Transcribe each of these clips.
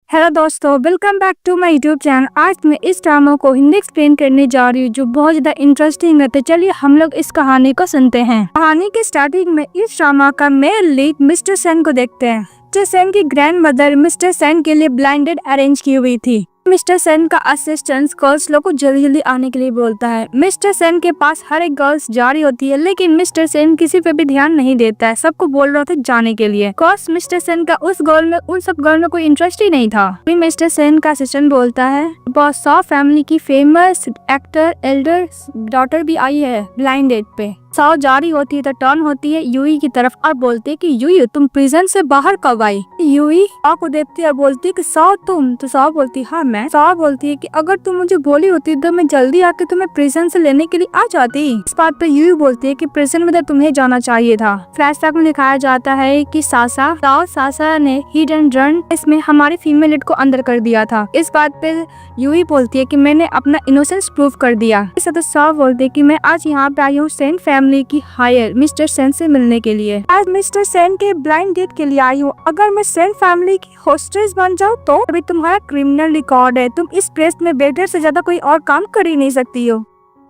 Hello दोस्तों, welcome back to my YouTube channel. आज मैं इस ड्रामा को हिंदी एक्सप्लेन करने जा रही हूँ जो बहुत ज्यादा इंटरेस्टिंग है। तो चलिए हम लोग इस कहानी को सुनते हैं। कहानी के स्टार्टिंग में इस ड्रामा का मेन लीड मिस्टर सेन को देखते हैं। मिस्टर सेन की ग्रैंड मदर मिस्टर सेन के लिए ब्लाइंडेड अरेंज की हुई थी। मिस्टर सेन का असिस्टेंट गर्ल्स लोग को जल्दी जल्दी आने के लिए बोलता है। मिस्टर सेन के पास हर एक गर्ल्स जा रही होती है, लेकिन मिस्टर सेन किसी पे भी ध्यान नहीं देता है। सबको बोल रहा था जाने के लिए। कॉस मिस्टर सेन का उन सब गर्ल में कोई इंटरेस्ट ही नहीं था। फिर मिस्टर सेन का असिस्टेंट बोलता है बॉस सॉ फैमिली की फेमस एक्टर एल्डर डॉटर भी आई है ब्लाइंड डेट पे। सॉ जारी होती है तो टर्न होती है यूई की तरफ और बोलती है कि यूई तुम प्रिजन से बाहर कब आई। यूई सॉ को देखती है और बोलती है कि सॉ तुम। तो सॉ बोलती है हाँ मैं। सॉ बोलती है कि अगर तुम मुझे बोली होती तो मैं जल्दी आके तुम्हें प्रिजन से लेने के लिए आ जाती। इस बात पे यूई बोलती है कि प्रिजन में तो तुम्हें जाना चाहिए था। फ्लैशबैक में दिखाया जाता है कि सासा ने हिट एंड रन इसमें हमारी फीमेल लीड को अंदर कर दिया था। इस बात पे यूई बोलती है कि मैंने अपना इनोसेंस प्रूव कर दिया। इस तो सॉ बोलती है कि मैं आज यहाँ पे आई हूँ सेन फैमिली की हायर मिस्टर सेन से मिलने के लिए। आज मिस्टर सेन के ब्लाइंड डेट के लिए आई हूँ। अगर मैं सेन फैमिली की होस्टेस बन जाऊँ तो अभी तुम्हारा क्रिमिनल रिकॉर्ड है। तुम इस प्लेस में बेटर से ज्यादा कोई और काम कर ही नहीं सकती हो।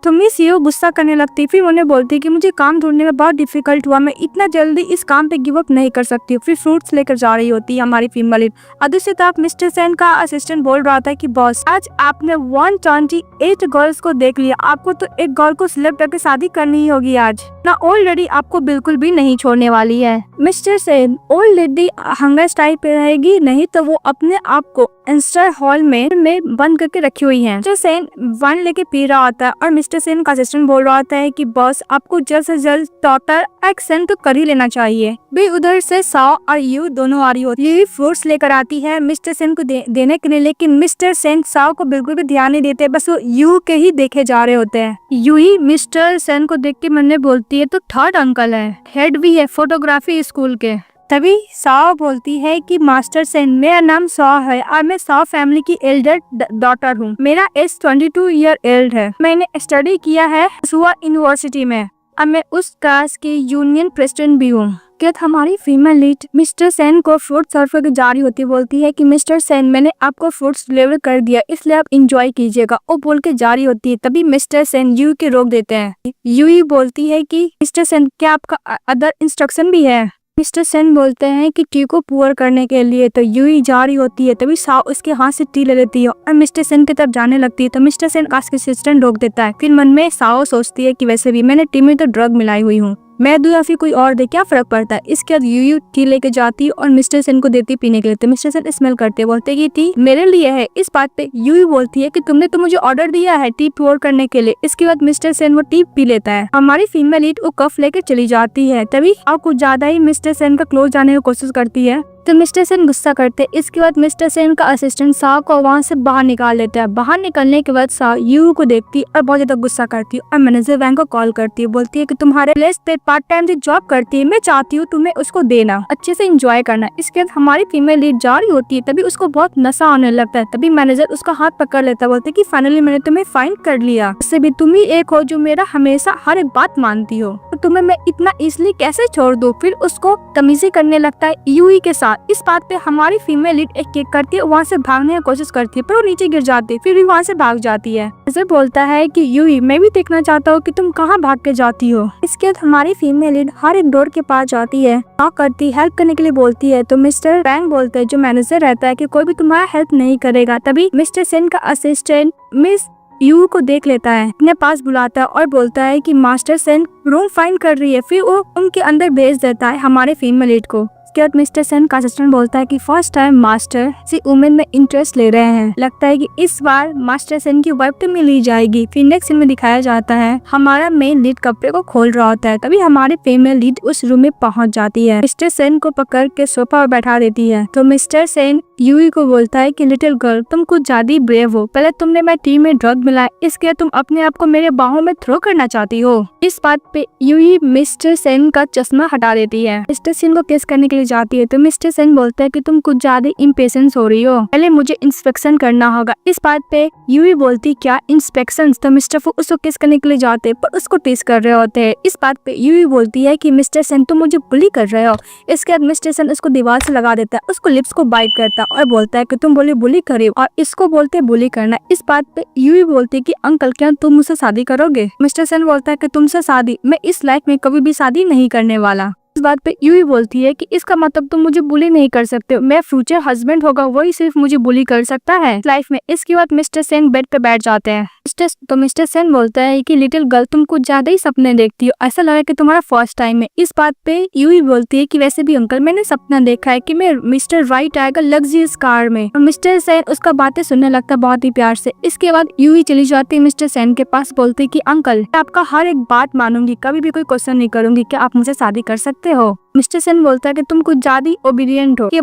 तो मिस यू गुस्सा करने लगती। फिर उन्हें बोलती कि मुझे काम ढूंढने में बहुत डिफिकल्ट हुआ, मैं इतना जल्दी इस काम पे गिव अप नहीं कर सकती हूँ। फिर फ्रूट्स लेकर जा रही होती है हमारी फीमेल लीड। दूसरी तरफ मिस्टर सेन का असिस्टेंट बोल रहा था कि बॉस आज आपने 128 गर्ल्स को देख लिया, आपको तो एक गर्ल को सिलेक्ट करके शादी करनी ही होगी आज ना। ओल्ड लेडी आपको बिल्कुल भी नहीं छोड़ने वाली है। Mister Sen old lady hunger style पे रहेगी नहीं तो वो अपने आप को इंस्टर हॉल में बंद करके रखी हुई है। मिस्टर सेन वन लेके पी रहा होता है और मिस्टर सेन का असिस्टेंट बोल रहा होता है कि बॉस आपको जल्द से जल्द डॉटर एक्शन तो कर ही लेना चाहिए। भी उधर से सॉ और यू दोनों आ रही होती है। फ्रूट्स लेकर आती है मिस्टर सेन को देने के लिए, लेकिन मिस्टर सेन सॉ को बिल्कुल भी ध्यान नहीं देते, बस वो यू के ही देखे जा रहे होते हैं। यू ही मिस्टर सेन को देख के मन में बोलती है तो थर्ड अंकल है, हेड भी है फोटोग्राफी स्कूल के। तभी सॉ बोलती है कि मास्टर सेन मेरा नाम सॉ है और मैं सॉ फैमिली की एल्डर डॉटर हूँ। मेरा एज 22 ईयर ओल्ड है। मैंने स्टडी किया है सुआ यूनिवर्सिटी में और मैं उस क्लास की यूनियन प्रेसिडेंट भी हूँ। क्या हमारी फीमेल लीड मिस्टर सेन को फ्रूट सर्व करके जारी होती बोलती है कि मिस्टर सेन मैंने आपको फ्रूट्स डिलीवर कर दिया, इसलिए आप इंजॉय कीजिएगा। वो बोल के जारी होती है। तभी मिस्टर सेन यू के रोक देते हैं। यू बोलती है कि मिस्टर सेन क्या आपका अदर इंस्ट्रक्शन भी है। मिस्टर सेन बोलते हैं कि टी को पुअर करने के लिए। तो यूई जा रही होती है। तभी सॉ उसके हाथ से टी ले लेती है और मिस्टर सेन की तरफ जाने लगती है। तो मिस्टर सेन का असिस्टेंट रोक देता है। फिर मन में सॉ सोचती है कि वैसे भी मैंने टी में तो ड्रग मिलाई हुई हूँ, मैं दूं या फिर कोई और दे, क्या फर्क पड़ता है। इसके बाद यू टी लेके जाती और मिस्टर सेन को देती पीने के लिए। तो मिस्टर सेन स्मेल करते बोलते कि टी मेरे लिए है। इस बात पे यू बोलती है कि तुमने तो मुझे ऑर्डर दिया है टी पोर करने के लिए। इसके बाद मिस्टर सेन वो टी पी लेता है। हमारी फीमेल लीड वो कफ लेकर चली जाती है। तभी और कुछ ज्यादा ही मिस्टर सेन का क्लोज जाने की कोशिश करती है तो मिस्टर सेन गुस्सा करते। इसके बाद मिस्टर सेन का असिस्टेंट सॉ को वहाँ से बाहर निकाल देता है। बाहर निकलने के बाद सॉ यू को देखती और बहुत ज्यादा गुस्सा करती है और मैनेजर वैंग को कॉल करती है। बोलती है कि तुम्हारे प्लेस पे पार्ट टाइम से जॉब करती है, मैं चाहती हूँ तुम्हें उसको देना, अच्छे से एंजॉय करना। इसके बाद हमारी फीमेल लीड जा रही होती है। तभी उसको बहुत नशा आने लगता है। तभी मैनेजर उसका हाथ पकड़ लेता है। बोलते कि फाइनली मैंने तुम्हें फाइंड कर लिया, उससे भी तुम ही एक हो जो मेरा हमेशा हर एक बात मानती हो, तो तुम्हें मैं इतना इजिली कैसे छोड़ दूं। फिर उसको तमीजी करने लगता है यूई के साथ। इस बात पे हमारी फीमेल लीड एक केक करती है, वहाँ से भागने की कोशिश करती है पर वो नीचे गिर जाती है। फिर भी वहाँ से भाग जाती है। मैनेजर बोलता है कि यूई मैं भी देखना चाहता हूँ कि तुम कहाँ भाग के जाती हो। इसके बाद हमारी फीमेल लीड हर एक डोर के पास जाती है, नॉक करती, हेल्प करने के लिए बोलती है। तो मिस्टर बैंग बोलते है जो मैनेजर रहता है कि कोई भी तुम्हारा हेल्प नहीं करेगा। तभी मिस्टर सेन का असिस्टेंट मिस यू को देख लेता है, अपने पास बुलाता है और बोलता है कि मास्टर सेन रूम फाइंड कर रही है। फिर वो उनके अंदर भेज देता है हमारे फीमेल लीड को। उसके बाद मिस्टर सेन का असिस्टेंट बोलता है कि फर्स्ट टाइम मास्टर किसी वुमेन में इंटरेस्ट ले रहे हैं, लगता है कि इस बार मास्टर सेन की वाइफ तो मिल ही जाएगी। फिर नेक्स्ट सीन में दिखाया जाता है हमारा मेन लीड कपड़े को खोल रहा होता है। तभी हमारी फीमेल लीड उस रूम में पहुंच जाती है, मिस्टर सेन को पकड़ के सोफा पर बैठा देती है। तो मिस्टर सेन यूई को बोलता है कि लिटिल गर्ल तुम कुछ ज्यादा ही ब्रेव हो, पहले तुमने मैं टी में ड्रग मिलाया, इसके तुम अपने आप को मेरे बाहों में थ्रो करना चाहती हो। इस बात पे यूई मिस्टर सेन का चश्मा हटा देती है। मिस्टर सेन को किस करने के लिए जाती है तो मिस्टर सेन बोलता है कि तुम कुछ ज्यादा इम्पेशेंस हो रही हो, पहले मुझे इंस्पेक्शन करना होगा। इस बात पे यूई बोलती क्या इंस्पेक्शन। तो मिस्टर फू उसको किस करने के लिए जाते पर उसको टीज कर रहे होते हैं। इस बात पे यूई बोलती है कि मिस्टर सेन तुम मुझे बुली कर रहे हो। इसके बाद मिस्टर सेन उसको दीवार से लगा देता है, उसको लिप्स को बाइट करता और बोलता है कि तुम बोले बुली करे और इसको बोलते बुली करना। इस बात पे यूई बोलती है कि अंकल क्या तुम मुझसे शादी करोगे? मिस्टर सेन बोलता है कि तुमसे शादी? मैं इस लाइफ में कभी भी शादी नहीं करने वाला। इस बात पे यूई बोलती है कि इसका मतलब तुम मुझे बुली नहीं कर सकते हो, मैं फ्यूचर हस्बैंड होगा वही सिर्फ मुझे बुली कर सकता है लाइफ में। इसके बाद मिस्टर सेन बेड पे बैठ जाते हैं। मिस्टर सेन बोलता है कि लिटिल गर्ल तुम कुछ ज्यादा ही सपने देखती हो, ऐसा लगा कि तुम्हारा फर्स्ट टाइम है। इस बात पे यूई बोलती है कि वैसे भी अंकल मैंने सपना देखा है कि मैं मिस्टर राइट आएगा लग्जरियस कार में। और मिस्टर सेन उसका बातें सुनने लगता है बहुत ही प्यार से। इसके बाद यूई चली जाती है मिस्टर सेन के पास, बोलती है कि अंकल मैं आपका हर एक बात मानूंगी, कभी भी कोई क्वेश्चन नहीं करूंगी, क्या आप मुझसे शादी कर सकते हो? मिस्टर सेन बोलता है कि तुम कुछ ज्यादा ओबीडियंट हो। इसके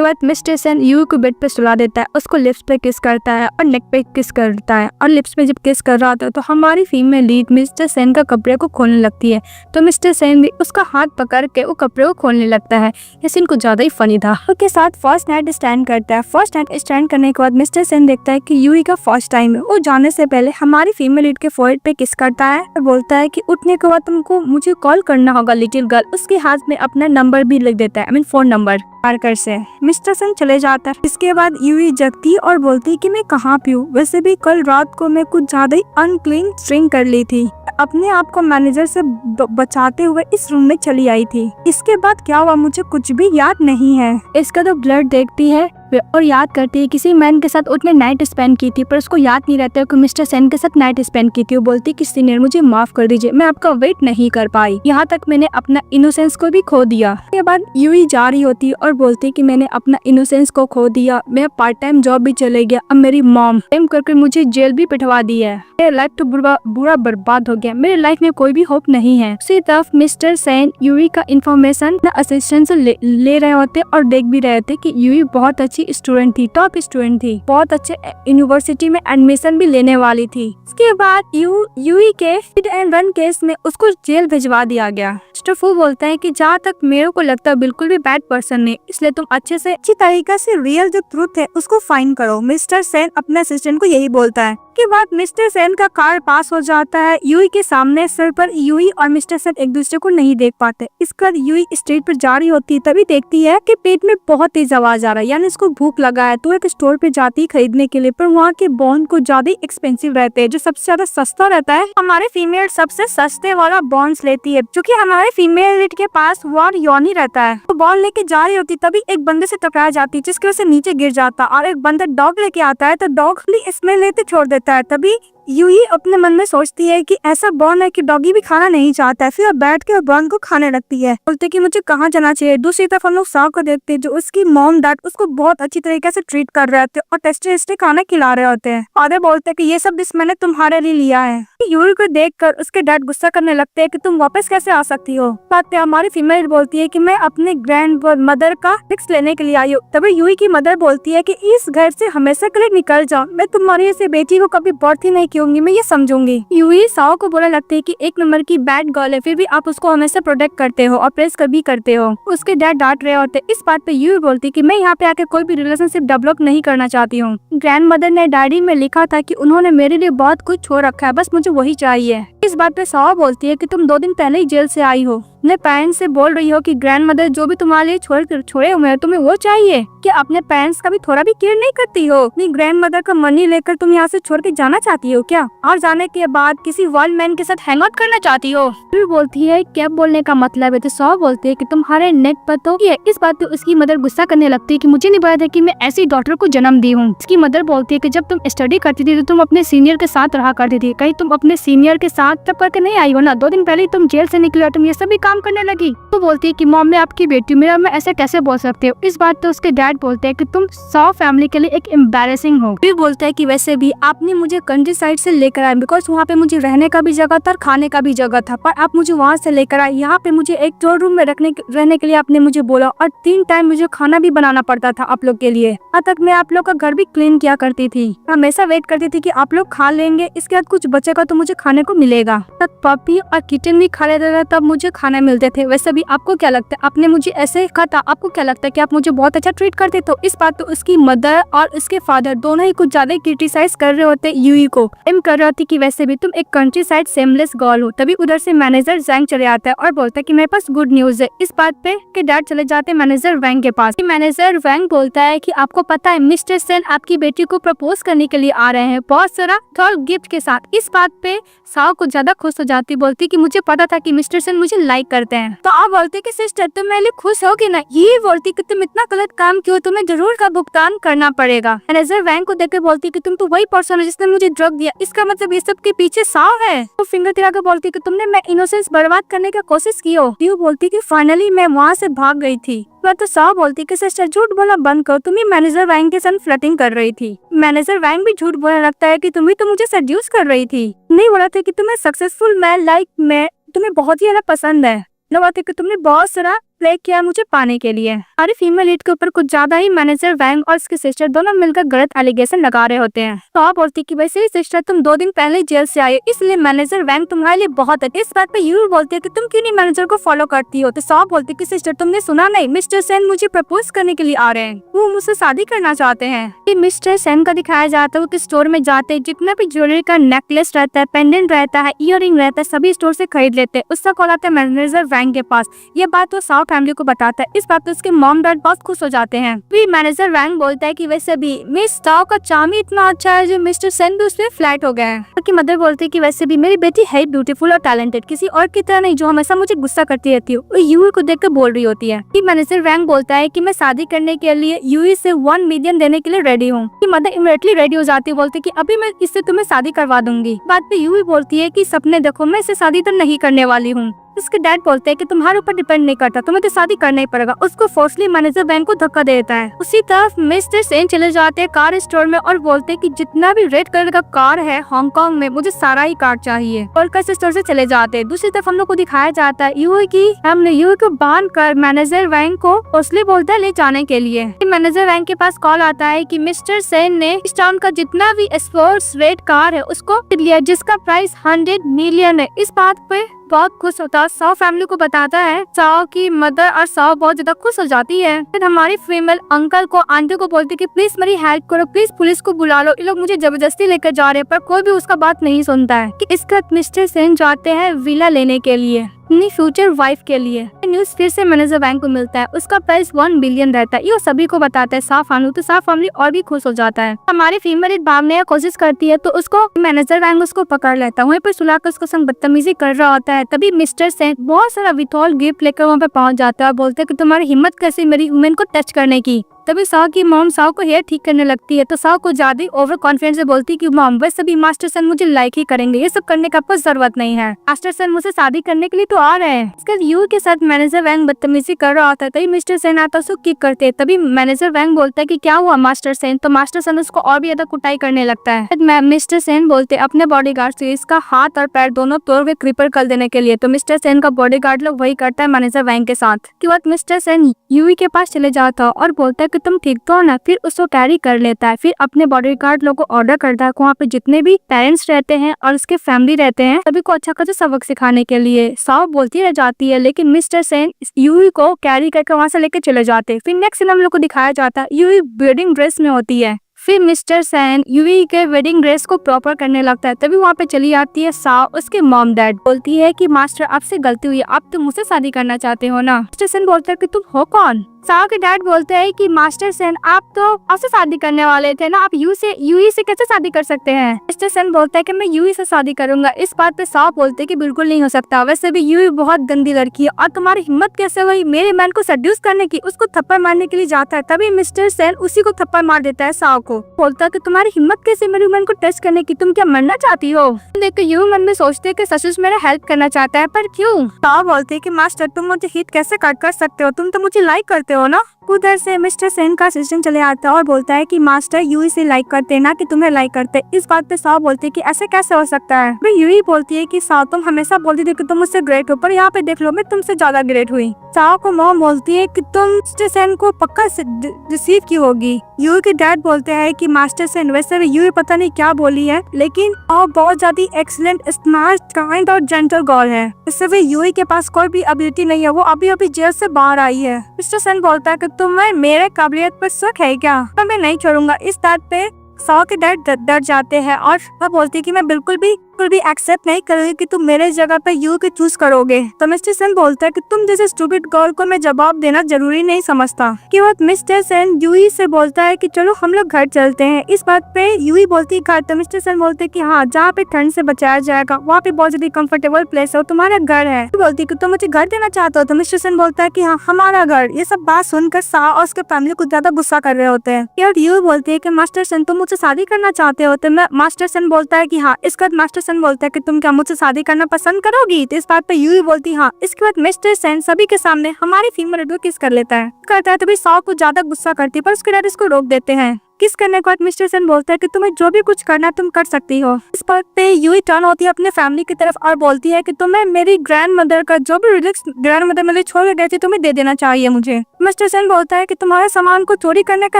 बाद मिस्टर सेन यूई को बेड पे सुला देता है, उसको लिप्स पे किस करता है और नेक पे किस करता है। और लिप्स पे जब किस कर रहा होता है तो हमारी फीमेल लीड मिस्टर सेन का कपड़े को खोलने लगती है, तो मिस्टर सेन भी उसका हाथ पकड़ के वो कपड़े को खोलने लगता है। ये सीन कुछ ज्यादा ही फनी था। उसके साथ फर्स्ट नाइट स्टैंड करता है। फर्स्ट नाइट स्टैंड करने के बाद मिस्टर सेन देखता है कि यूई का फर्स्ट टाइम है। वो जाने से पहले हमारी फीमेल लीड के फोrehead पे किस करता है और बोलता है कि उठने के बाद तुमको मुझे कॉल करना होगा लिटिल गर्ल। उसके हाथ में अपना नंबर भी लिख देता है, I mean phone number marker से। मिस्टर सेन चले जाता है। इसके बाद यूई जगती और बोलती कि मैं कहाँ पे हूँ? वैसे भी कल रात को मैं कुछ ज्यादा ही अनक्लीन ड्रिंक कर ली थी, अपने आप को मैनेजर से बचाते हुए इस रूम में चली आई थी। इसके बाद क्या हुआ मुझे कुछ भी याद नहीं है। इसका तो ब्लड देखती है और याद करती है किसी मैन के साथ उसने नाइट स्पेंड की थी, पर उसको याद नहीं रहता कि मिस्टर सेन के साथ नाइट स्पेंड की थी। वो बोलती कि सीनियर मुझे माफ कर दीजिए, मैं आपका वेट नहीं कर पाई, यहाँ तक मैंने अपना इनोसेंस को भी खो दिया। इसके बाद यूई जा रही होती और बोलती कि मैंने अपना इनोसेंस को खो दिया, मैं पार्ट टाइम जॉब भी चले गया, अब मेरी मॉम प्रेम करके मुझे जेल भी पिटवा दी है, मेरा लाइफ तो बुरा बर्बाद हो गया, मेरे लाइफ में कोई भी होप नहीं है। उसी तरफ मिस्टर सेन यूई का इन्फॉर्मेशन असिस्टेंट से ले रहे होते और देख भी रहे थे कि यूई बहुत अच्छी स्टूडेंट थी, टॉप स्टूडेंट थी, बहुत अच्छे यूनिवर्सिटी में एडमिशन भी लेने वाली थी। इसके बाद यूई के हिट एंड रन केस में उसको जेल भिजवा दिया गया। मिस्टर फू बोलता है कि जहाँ तक मेरे को लगता है बिल्कुल भी बैड पर्सन नहीं, इसलिए तुम अच्छी तरीके से रियल जो ट्रूथ है उसको फाइंड करो। मिस्टर सेन अपने असिस्टेंट को यही बोलता है। के बाद मिस्टर सेन का कार पास हो जाता है यूई के सामने। सर पर यूई और मिस्टर सेन एक दूसरे को नहीं देख पाते। इसके बाद यूई स्ट्रीट पर जा रही होती है, तभी देखती है कि पेट में बहुत तेज आवाज आ रहा है, यानी इसको भूख लगा है। तो एक स्टोर पे जाती है खरीदने के लिए, पर वहाँ के बॉन्ड को ज्यादा एक्सपेंसिव रहते हैं। जो सबसे ज्यादा सस्ता रहता है हमारे फीमेल सबसे सस्ते वाला बॉन्ड्स लेती है, क्योंकि हमारे फीमेल के पास वार योनी रहता है। तो बॉन्ड लेके जा रही होती तभी एक बंदे से टकरा जाती है, जिसकी वजह से नीचे गिर जाता और एक बंदा डॉग लेके आता है, तो डॉग स्मेल लेते छोड़ देता है। तभी यूई अपने मन में सोचती है कि ऐसा बॉर्न है कि डॉगी भी खाना नहीं चाहता है। फिर वो बैठ के बॉर्न को खाने लगती है, बोलते कि मुझे कहाँ जाना चाहिए। दूसरी तरफ हम लोग साव को देखते हैं, जो उसकी मॉम डैड उसको बहुत अच्छी तरीके से ट्रीट कर रहे होते और टेस्टी खाना खिला रहे होते हैं। और बोलते हैं कि ये सब डिश मैंने तुम्हारे लिए लिया है। यूई को देखकर उसके डैड गुस्सा करने लगते हैं कि तुम वापस कैसे आ सकती हो। बात पे हमारी फीमेल बोलती है कि मैं अपने ग्रैंड मदर का फिक्स लेने के लिए आई हूँ। तभी यूई की मदर बोलती है कि इस घर से हमेशा के लिए निकल जाओ, मैं तुम्हारी ऐसे बेटी को कभी बर्थ ही नहीं कहूंगी, मैं ये समझूंगी। यूई साओ को बोलने लगती है कि एक नंबर की बैड गर्ल है, फिर भी आप उसको हमेशा प्रोटेक्ट करते हो और प्रेस कर भी करते हो। उसके डैड डांट रहे होते। इस बात पे यूई बोलती है कि मैं यहाँ पे आके कोई भी रिलेशनशिप डेवलप नहीं करना चाहती हूँ। ग्रैंड मदर ने डायरी में लिखा था कि उन्होंने मेरे लिए बहुत कुछ छोड़ रखा है, बस मुझे वही चाहिए। इस बात पे साओ बोलती है कि तुम 2 दिन पहले ही जेल से आई हो, अपने पेरेंट्स से बोल रही हो कि ग्रैंड मदर जो भी तुम्हारे लिए छोड़े हुए हैं तुम्हें वो चाहिए, क्या अपने पेरेंट्स का भी थोड़ा भी केयर नहीं करती हो? अपनी ग्रैंड मदर का मनी लेकर तुम यहाँ से छोड़ के जाना चाहती हो क्या? और जाने के बाद किसी वर्ल्ड मैन के साथ हैंग आउट करना चाहती हो? फिर बोलती है क्या बोलने का मतलब है? तो साओ बोलती है कि तुम्हारे नेट पर तो ये। इस बात पे उसकी मदर गुस्सा करने लगती है कि मुझे नहीं पता था कि मैं ऐसी डॉटर को जन्म दी हूँ। इसकी मदर बोलती है कि जब तुम स्टडी करती थी तो तुम अपने सीनियर के साथ रहा करती थी, कहीं तुम अपने सीनियर के साथ तब करके नहीं आई हो ना? 2 दिन पहले तुम जेल से निकले, तुम ये सभी काम करने लगी। तो बोलती है कि मॉम मैं आपकी बेटी, मेरा मैं ऐसे कैसे बोल सकते हो? इस बात पे उसके डैड बोलते हैं कि तुम साओ फैमिली के लिए एक एम्बैरेसिंग हो। फिर बोलता है कि वैसे भी आपने मुझे कंट्री साइड से लेकर आए, बिकॉज वहाँ पे मुझे रहने का भी जगह था और खाने का भी जगह था, पर आप मुझे वहाँ से लेकर आए। यहाँ पे मुझे एक स्टोर रूम में रहने के लिए आपने मुझे बोला और 3 टाइम मुझे खाना भी बनाना पड़ता था आप लोग के लिए। अब तक मैं आप लोग का घर भी क्लीन किया करती थी, हमेशा वेट करती थी कि आप लोग खा लेंगे, इसके बाद कुछ बचेगा तो मुझे खाने को मिलेगा। तब पपी और किचन भी खा लेते थे, तब मुझे खाना मिलते थे। वैसे भी आपको क्या लगता है, आपने मुझे ऐसे कहा था, आपको क्या लगता है कि आप मुझे बहुत अच्छा ट्रीट करते? तो इस बात पे उसकी मदर और उसके फादर दोनों ही कुछ ज्यादा क्रिटिसाइज कर रहे होते यूई को। एम कर रहे होती कि वैसे भी तुम एक कंट्री साइड सेमलेस गर्ल हो। तभी उधर से मैनेजर जैंग चले आता है और बोलता है कि मेरे पास गुड न्यूज है। इस बात पे के डैड चले जाते हैं मैनेजर वैंग के पास। मैनेजर वैंग बोलता है कि आपको पता है मिस्टर सेन आपकी बेटी को प्रपोज करने के लिए आ रहे हैं, बहुत सारा थॉल गिफ्ट के साथ। इस बात पे साओ कुछ ज्यादा खुश हो जाती, बोलती कि मुझे पता था कि मिस्टर सेन मुझे लाइक करते हैं। तो आप बोलते कि सिस्टर तुम मेरे लिए खुश होगी ना? ये बोलती कि तुम इतना गलत काम क्यों, तुम्हें जरूर का भुगतान करना पड़ेगा। मैनेजर वैंग को देख के बोलती कि तुम तो वही पर्सन हो जिसने मुझे ड्रग दिया, इसका मतलब ये सब के पीछे साओ है। तो फिंगर तिरा के बोलती कि तुमने मैं इनोसेंस बर्बाद करने की कोशिश की हो। यू बोलती कि फाइनली मैं वहाँ से भाग गई थी। तो साओ बोलती कि सिस्टर झूठ बोलना बंद करो, तुम ही मैनेजर वैंग के साथ फ्लर्टिंग कर रही थी। मैनेजर वैंग भी झूठ बोलने लगता है कि तुम ही तो मुझे सेड्यूस कर रही थी, नहीं बोला था कि तुम्हें सक्सेसफुल मैन लाइक मैं तुम्हें बहुत ही ज्यादा पसंद है, न बात है कि तुमने बहुत सारा प्ले किया मुझे पाने के लिए। अरे फीमेल लीड के ऊपर कुछ ज्यादा ही मैनेजर वैंग और उसकी सिस्टर दोनों मिलकर गलत एलिगेशन लगा रहे होते हैं। तो आप बोलती कि वैसे ही सिस्टर तुम 2 दिन पहले जेल से आए, इसलिए मैनेजर वैंग तुम्हारे लिए बहुत है। इस बात पे यू बोलती है कि तुम क्यों नहीं मैनेजर को फॉलो करती हो? तो सॉ बोलती कि सिस्टर तुमने सुना नहीं, मिस्टर सेन मुझे प्रपोज करने के लिए आ रहे हैं, वो मुझसे शादी करना चाहते हैं। मिस्टर सेन का दिखाया जाता है वो किस स्टोर में जाते हैं, जितना भी ज्वेलरी का नेकलेस रहता है, पेंडेंट रहता है, इयररिंग रहता है, सभी स्टोर से खरीद लेते हैं। उसका कॉल आता है मैनेजर वैंग के पास। ये बात वो साओ फैमिली को बताता है। इस बात पे उसके मॉम डैड बहुत खुश हो जाते हैं। फिर मैनेजर वैंग बोलता है कि वैसे भी मिस साओ का चार्म ही इतना अच्छा है जो मिस्टर सेन भी उसपे फ्लैट हो गए हैं। उसकी मदर बोलती है कि वैसे भी मेरी बेटी है ब्यूटीफुल और टैलेंटेड, किसी और की तरह नहीं जो हमेशा मुझे गुस्सा करती रहती है। वो यूई को देख कर बोल रही होती है। कि मैनेजर वैंग बोलता है कि मैं शादी करने के लिए यूई से 1 मिलियन देने के लिए रेडी हूँ। मदर इमीडिएटली रेडी हो जाती है, बोलती है कि अभी मैं इससे तुम्हें शादी करवा दूंगी। बात पे यूई बोलती है कि सपने देखो, मैं इससे शादी तो नहीं करने वाली हूँ। उसके डैड बोलते हैं कि तुम्हारे ऊपर डिपेंड नहीं करता, तुम्हें तो शादी करना ही पड़ेगा। उसको फोर्सली मैनेजर वैंग को धक्का दे देता है। उसी तरफ मिस्टर सेन चले जाते हैं कार स्टोर में और बोलते हैं कि जितना भी रेड कलर का कार है हांगकांग में, मुझे सारा ही कार चाहिए। और कार स्टोर से चले जाते हैं। दूसरी तरफ हम लोग को दिखाया जाता है यूई की हमने यूई को बांध कर मैनेजर वैंग को फोर्सली बोलता है ले जाने के लिए। मैनेजर वैंग के पास कॉल आता है कि मिस्टर सेन ने इस टाउन का जितना भी स्पोर्ट्स रेड कार है उसको लिया, जिसका प्राइस 100 मिलियन है। इस बात पे बहुत खुश होता, साओ फैमिली को बताता है। साओ की मदर और साओ बहुत ज्यादा खुश हो जाती है। फिर हमारी फीमेल अंकल को आंटी को बोलती कि प्लीज मेरी हेल्प करो, प्लीज पुलिस को बुला लो, ये लोग मुझे जबरदस्ती लेकर जा रहे हैं। पर कोई भी उसका बात नहीं सुनता है। कि इसके बाद मिस्टर सेन जाते हैं विला लेने के लिए अपनी फ्यूचर वाइफ के लिए। न्यूज फिर से मैनेजर वैंग को मिलता है, उसका प्राइस 1 बिलियन रहता है। ये सभी को बताता है साफ फैमिली, तो साफ फैमिली और भी खुश हो जाता है। हमारी फीमेल भागने की कोशिश करती है तो उसको मैनेजर वैंग उसको पकड़ लेता है। वहीं पर सुलाकर उसको संग बदतमीजी कर रहा होता है। तभी मिस्टर सेन बहुत सारा विथॉल गिफ्ट लेकर वहाँ पे पहुंच जाता है और बोलते है कि तुम्हारी हिम्मत कैसी मेरी वुमेन को टच करने की। तभी साओ की मॉम साओ को हेयर ठीक करने लगती है। तो साओ को ज्यादा ओवर कॉन्फिडेंस से बोलती है कि मॉम वैसे भी मास्टर सन मुझे लाइक ही करेंगे, ये सब करने का आपको जरूरत नहीं है, मास्टर सन मुझसे शादी करने के लिए तो आ रहे हैं। इसके बाद यू के साथ मैनेजर वैंग बदतमीजी कर रहा होता है। तभी मिस्टर सेन आता है, उसको किक करते हैं। तभी मैनेजर वैंग बोलता है कि क्या हुआ मास्टर सेन? तो मास्टर सन उसको और भी ज्यादा कुटाई करने लगता है। मिस्टर सेन बोलते अपने बॉडीगार्ड से इसका हाथ और पैर दोनों तोड़ के क्रिपर कर देने के लिए। तो मिस्टर सेन का बॉडीगार्ड लोग वही करता है मैनेजर वैंग के साथ। के बाद मिस्टर सेन यूई के पास चले जाता है और बोलता है कि तुम ठीक तो ना। फिर उसको कैरी कर लेता है। फिर अपने बॉडीगार्ड लोगों को ऑर्डर करता है वहाँ पे जितने भी पेरेंट्स रहते हैं और उसके फैमिली रहते हैं सभी को अच्छा खासा सबक सिखाने के लिए। साओ बोलती रह जाती है लेकिन मिस्टर सेन यूई को कैरी करके वहाँ से लेके चले जाते हैं। फिर नेक्स्ट सीन हम लोग को दिखाया जाता है यूई वेडिंग ड्रेस में होती है। फिर मिस्टर सेन यूई के वेडिंग ड्रेस को प्रॉपर करने लगता है। तभी वहाँ पे चली आती है साओ, उसके मॉम डैड बोलती है कि मास्टर आपसे गलती हुई, आप तो मुझसे शादी करना चाहते हो ना। मिस्टर सेन बोलता है कि तुम हो कौन? साओ के डैड बोलते हैं कि मास्टर सेन आप तो आपसे शादी करने वाले थे ना, आप यूई से कैसे शादी कर सकते हैं? मिस्टर सेन बोलता है कि मैं यूई से शादी करूंगा। इस बात पे साओ बोलते हैं कि बिल्कुल नहीं हो सकता, वैसे भी यूई बहुत गंदी लड़की है और तुम्हारी हिम्मत कैसे हुई मेरे मैन को सेड्यूस करने की? उसको थप्पड़ मारने के लिए जाता है। तभी मिस्टर सेन उसी को थप्पड़ मार देता है साओ को। बोलता है कि तुम्हारी हिम्मत कैसे मेरे मैन को टच करने की, तुम क्या मरना चाहती हो? देखो यूई मन में सोचते है कि ससुर मेरा हेल्प करना चाहता है, पर क्यों? साओ बोलते है कि मास्टर तुम मुझे हिट कैसे कर सकते हो, तुम तो मुझे लाइक करते हो ना। उधर से मिस्टर सेन का असिस्टेंट चले आता है और बोलता है कि मास्टर यूई से लाइक करते ना कि तुम्हें लाइक करते। इस बात पे साओ बोलती है कि ऐसे कैसे हो सकता है। फिर यूई बोलती है कि साओ तुम हमेशा बोलती थी कि तुम मुझसे ग्रेट हो, पर यहाँ पे देख लो मैं तुमसे ज्यादा ग्रेट हुई। साओ को मॉम बोलती है कि तुम मिस्टर सेन को पक्का रिसीव की होगी। यूई के डैड बोलते हैं कि मास्टर सेन वैसे भी यूई पता नहीं क्या बोली है, लेकिन वो बहुत ज्यादा एक्सीलेंट, स्मार्ट, काइंड और जेंटल गर्ल है। इससे भी यूई के पास कोई भी एबिलिटी नहीं है, वो अभी अभी जेल से बाहर आई है। मिस्टर सेन बोलता है कि तुम्हें मेरे काबिलियत पर शक है क्या, पर मैं नहीं छोड़ूंगा। इस बात पे साओ के डैड डर जाते हैं और वह बोलती है कि मैं बिल्कुल भी एक्सेप्ट नहीं करूंगी कि तुम मेरे जगह पे यूई को चूज करोगे। तो मिस्टर सेन बोलता है कि तुम जैसे स्टूपिड गर्ल को मैं जवाब देना जरूरी नहीं समझता। कि बाद मिस्टर सेन यूई से बोलता है कि चलो हम लोग घर चलते हैं। इस बात पे यूई बोलती है घर, तो मिस्टर सेन बोलते है कि हाँ, जहाँ पे ठंड से बचाया जाएगा वहाँ पे बहुत ज्यादा कंफर्टेबल प्लेस है, तुम्हारा घर है। बोलती है कि तुम मुझे घर देना चाहते हो, तो मिस्टर सेन बोलता है कि हाँ, हमारा घर। ये सब बात सुनकर साओ और उसके फैमिली को ज्यादा गुस्सा कर रहे होते हैं। यार यूई बोलती है कि मास्टर सेन तुम मुझसे शादी करना चाहते हो, तो मास्टर सेन बोलता है कि हाँ। इसके बाद मास्टर सेन बोलता है कि तुम क्या मुझसे शादी करना पसंद करोगी। तो इस बात पे यूई बोलती हाँ। इसके बाद मिस्टर सेन सभी के सामने हमारी फीमेल को किस कर लेता है। करता है तभी साओ को ज्यादा गुस्सा करती है, पर उसके डैड इसको रोक देते हैं। किस करने के बाद मिस्टर सेन बोलता है कि तुम्हें जो भी कुछ करना तुम कर सकती हो। इस बात पे यूई टर्न होती है अपने फैमिली की तरफ और बोलती है कि तुम्हें मेरी ग्रैंड मदर का जो भी रिलिक्स ग्रैंड मदर मेरे छोड़ के गई थी तुम्हें दे देना चाहिए मुझे। मिस्टर सेन बोलता है कि तुम्हारे सामान को चोरी करने का